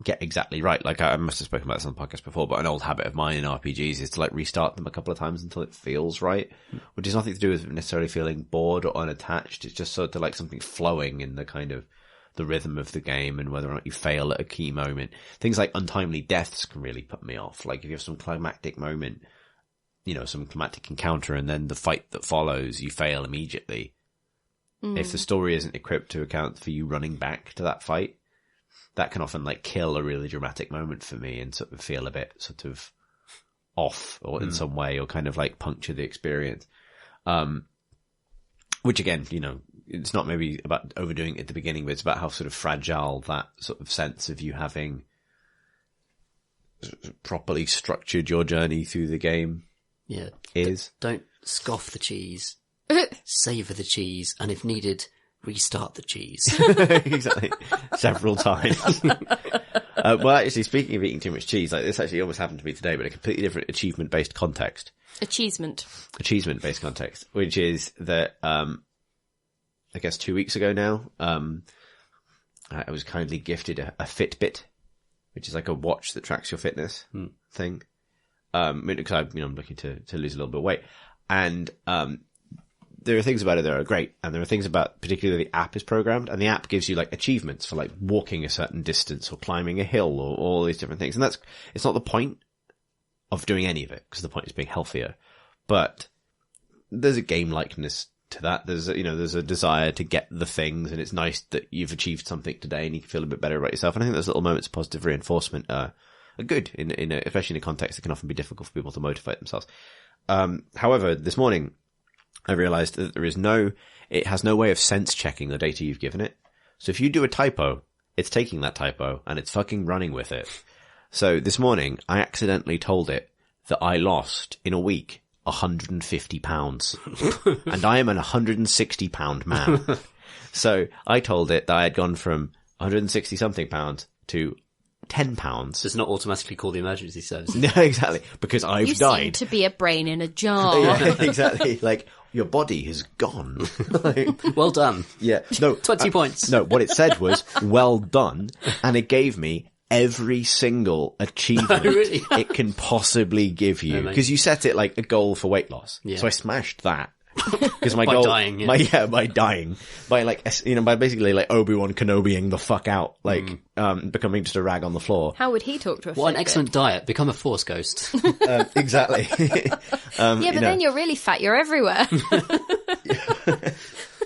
get exactly right. Like, I must have spoken about this on the podcast before, but an old habit of mine in RPGs is to like restart them a couple of times until it feels right, which has nothing to do with necessarily feeling bored or unattached. It's just sort of like something flowing in the kind of the rhythm of the game, and whether or not you fail at a key moment. Things like untimely deaths can really put me off. Like, if you have some climactic moment, you know, some climactic encounter, and then the fight that follows, you fail immediately. If the story isn't equipped to account for you running back to that fight, that can often like kill a really dramatic moment for me and sort of feel a bit sort of off or in some way, or kind of like puncture the experience. Which again, you know, it's not maybe about overdoing it at the beginning, but it's about how sort of fragile that sort of sense of you having properly structured your journey through the game is. Don't scoff the cheese. Savour the cheese, and if needed, restart the cheese. Exactly. Several times. Well, actually, speaking of eating too much cheese, like this actually almost happened to me today, but a completely different achievement-based context. Achievement-based context, which is that, I guess 2 weeks ago now, I was kindly gifted a Fitbit, which is like a watch that tracks your fitness thing. Because I'm looking to lose a little bit of weight. And, there are things about it that are great. And there are things about, particularly the app is programmed, and the app gives you like achievements for like walking a certain distance or climbing a hill or all these different things. And it's not the point of doing any of it, because the point is being healthier. But there's a game likeness to that. There's a desire to get the things, and it's nice that you've achieved something today and you can feel a bit better about yourself. And I think those little moments of positive reinforcement are good especially in a context that can often be difficult for people to motivate themselves. However, this morning I realized that it has no way of sense checking the data you've given it. So if you do a typo, it's taking that typo and it's fucking running with it. So this morning I accidentally told it that I lost in a week 150 pounds and I am an 160 pound man. So I told it that I had gone from 160 something pounds to 10 pounds. Does not automatically call the emergency service. No, exactly. Because I've died. You seem to be a brain in a jar. Yeah, exactly. Like, your body has gone. Like, well done. Yeah. No. 20 points. No, what it said was, well done. And it gave me every single achievement really? it can possibly give you. Because you set it like a goal for weight loss. Yeah. So I smashed that. Because my by goal, dying, yeah. by dying, by basically like Obi-Wan Kenobiing the fuck out, like, becoming just a rag on the floor. How would he talk to a What Fitbit? an excellent diet. Become a Force ghost. Exactly. Yeah, but then you're really fat. You're everywhere.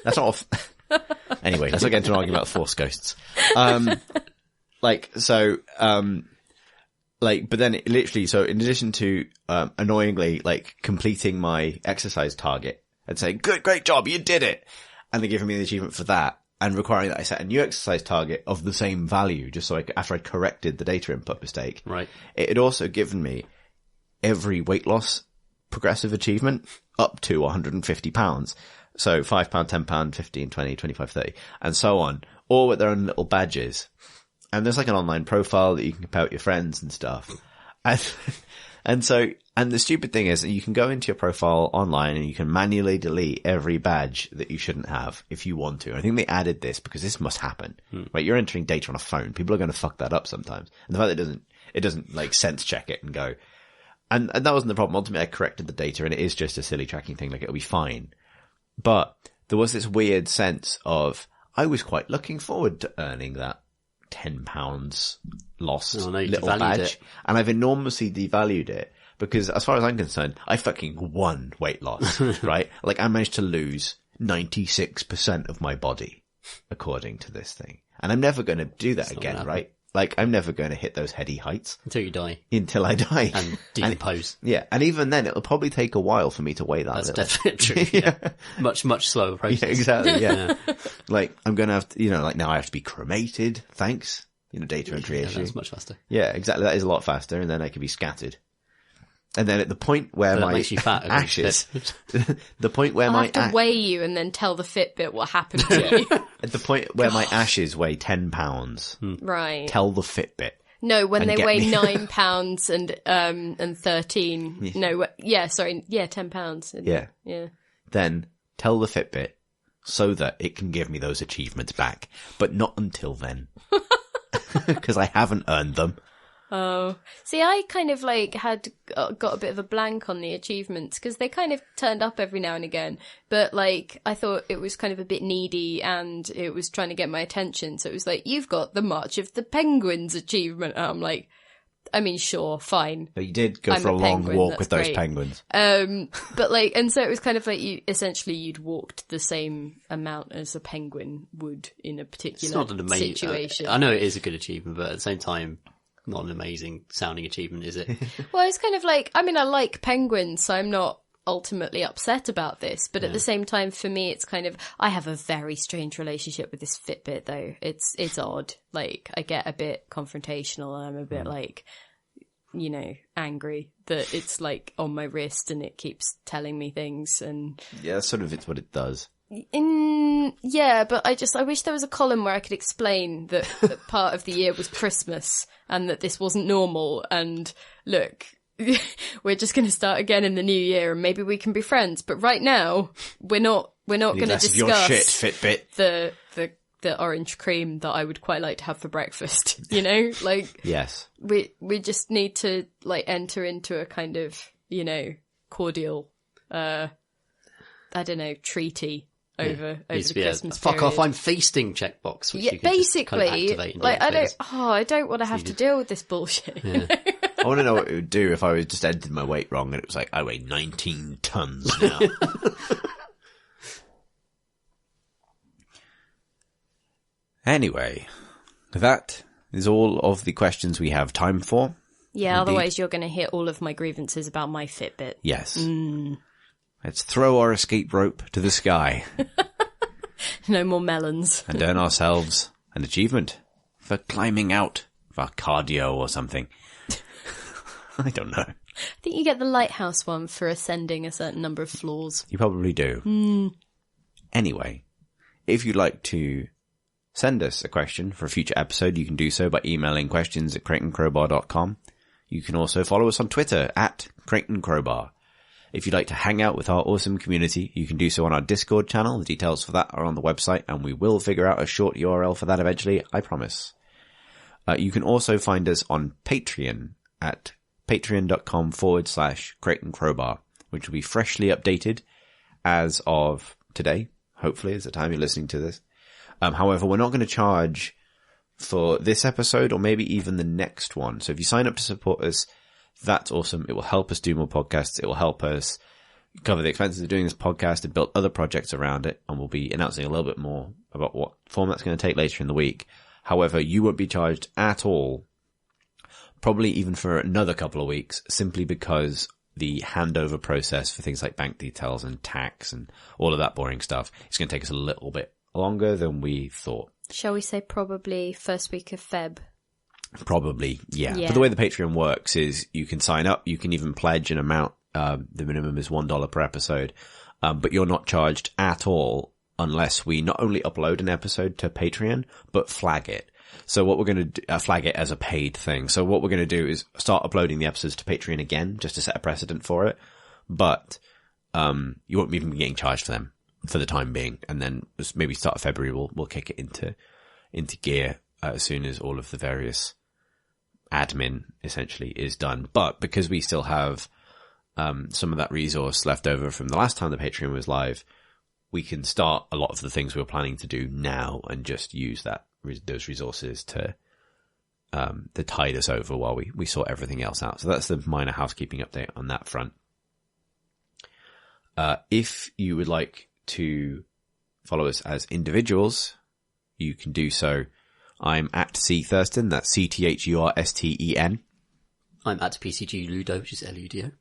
That's not. Anyway, let's not get into an argument about Force ghosts. But then it literally, so in addition to, annoyingly, like, completing my exercise target and saying, good, great job, you did it. And they're giving me the achievement for that and requiring that I set a new exercise target of the same value, just so after I corrected the data input mistake. Right. It had also given me every weight loss progressive achievement up to 150 pounds. So £5, £10, 15, 20, 25, 30, and so on, all with their own little badges. And there's like an online profile that you can compare with your friends and stuff. And the stupid thing is that you can go into your profile online and you can manually delete every badge that you shouldn't have if you want to. I think they added this because this must happen, right? You're entering data on a phone. People are going to fuck that up sometimes. And the fact that it doesn't like sense check it and go. And that wasn't the problem. Ultimately, I corrected the data and it is just a silly tracking thing. Like, it'll be fine. But there was this weird sense of, I was quite looking forward to earning that £10 lost little badge. It. And I've enormously devalued it because as far as I'm concerned, I fucking won weight loss, right? Like, I managed to lose 96% of my body according to this thing. And I'm never going to do that again, right? Like, I'm never going to hit those heady heights. Until you die. Until I die. And decompose. And even then, it'll probably take a while for me to weigh that. That's definitely true. Yeah. Much, much slower process. Yeah, exactly, yeah. Like, I'm going to have to, like, now I have to be cremated, thanks. Data entry issue. That's much faster. Yeah, exactly. That is a lot faster, and then I can be scattered. And then at the point where my makes you fat, ashes, the point where I have to weigh you and then tell the Fitbit what happened to you. At the point where my ashes weigh £10, right? Tell the Fitbit. No, when they weigh £9 and 13. Yeah. No, £10. Yeah. Then tell the Fitbit so that it can give me those achievements back, but not until then, because I haven't earned them. Oh, see, I kind of like had got a bit of a blank on the achievements because they kind of turned up every now and again, but like I thought it was kind of a bit needy and it was trying to get my attention. So it was like, you've got the March of the Penguins achievement. And I'm like, I mean, sure, fine. But you did go for a long walk with those penguins. But like, and so it was kind of like you'd walked the same amount as a penguin would in a particular situation. I know it is a good achievement, but at the same time, not an amazing sounding achievement, is it? Well, it's kind of like, I mean, I like penguins, so I'm not ultimately upset about this, but at the same time, for me, it's kind of, I have a very strange relationship with this Fitbit, though. It's odd. Like, I get a bit confrontational, and I'm a bit like, angry that it's like on my wrist and it keeps telling me things. And yeah, sort of, it's what it does. Yeah, but I wish there was a column where I could explain that part of the year was Christmas and that this wasn't normal. And look, we're just going to start again in the new year and maybe we can be friends. But right now, we're not going to discuss your shit, Fitbit. the the orange cream that I would quite like to have for breakfast, you know? Like, Yes. we just need to, like, enter into a kind of, you know, cordial, I don't know, treaty over Needs the to be Christmas fuck period. off, I'm feasting checkbox, which Yeah, you can basically, just kind of activate and like, deactivate. I don't want to have to deal with this bullshit. you know? I want to know what it would do if I was just entered my weight wrong and it was like, I weigh 19 tons now. Anyway, that is all of the questions we have time for. Yeah, Indeed. otherwise you're going to hear all of my grievances about my Fitbit. Yes. Let's throw our escape rope to the sky No more melons. and earn ourselves an achievement for climbing out of our cardio or something. I don't know. I think you get the lighthouse one for ascending a certain number of floors. You probably do. Anyway, if you'd like to send us a question for a future episode, you can do so by emailing questions@creightoncrowbar.com. You can also follow us on Twitter @CreightonCrowbar. If you'd like to hang out with our awesome community, you can do so on our Discord channel. The details for that are on the website, and we will figure out a short URL for that eventually, I promise. You can also find us on Patreon at patreon.com/CreightonCrowbar, which will be freshly updated as of today, hopefully, is the time you're listening to this. However, we're not going to charge for this episode or maybe even the next one. So if you sign up to support us, that's awesome. It will help us do more podcasts. It will help us cover the expenses of doing this podcast and build other projects around it. And we'll be announcing a little bit more about what form that's going to take later in the week. However, you won't be charged at all, probably even for another couple of weeks, simply because the handover process for things like bank details and tax and all of that boring stuff is going to take us a little bit longer than we thought. Shall we say probably first week of Feb? Probably, yeah. Yeah. But the way the Patreon works is you can sign up, you can even pledge an amount. The minimum is $1 per episode. But you're not charged at all unless we not only upload an episode to Patreon, but flag it. So what we're going to do, flag it as a paid thing. So what we're going to do is start uploading the episodes to Patreon again, just to set a precedent for it. But, you won't even be getting charged for them for the time being. And then maybe start of February, we'll kick it into gear as soon as all of the various admin essentially is done. But because we still have, some of that resource left over from the last time the Patreon was live, we can start a lot of the things we were planning to do now and just use those resources to tide us over while we sort everything else out. So that's the minor housekeeping update on that front. If you would like to follow us as individuals, you can do so. I'm at C Thurston, that's CTHURSTEN. I'm at PCG Ludo, which is LUDO.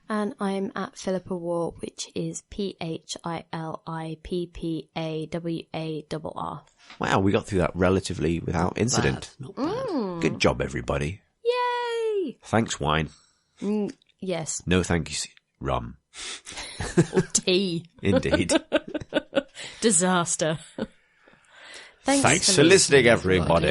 And I'm at Philippa War, which is PHILIPPAWARR. Wow, we got through that relatively without incident. Not bad. Good job, everybody. Yay! Thanks, wine. Yes. No thank you, rum. Or tea. Indeed. Disaster. Thanks for listening, everybody.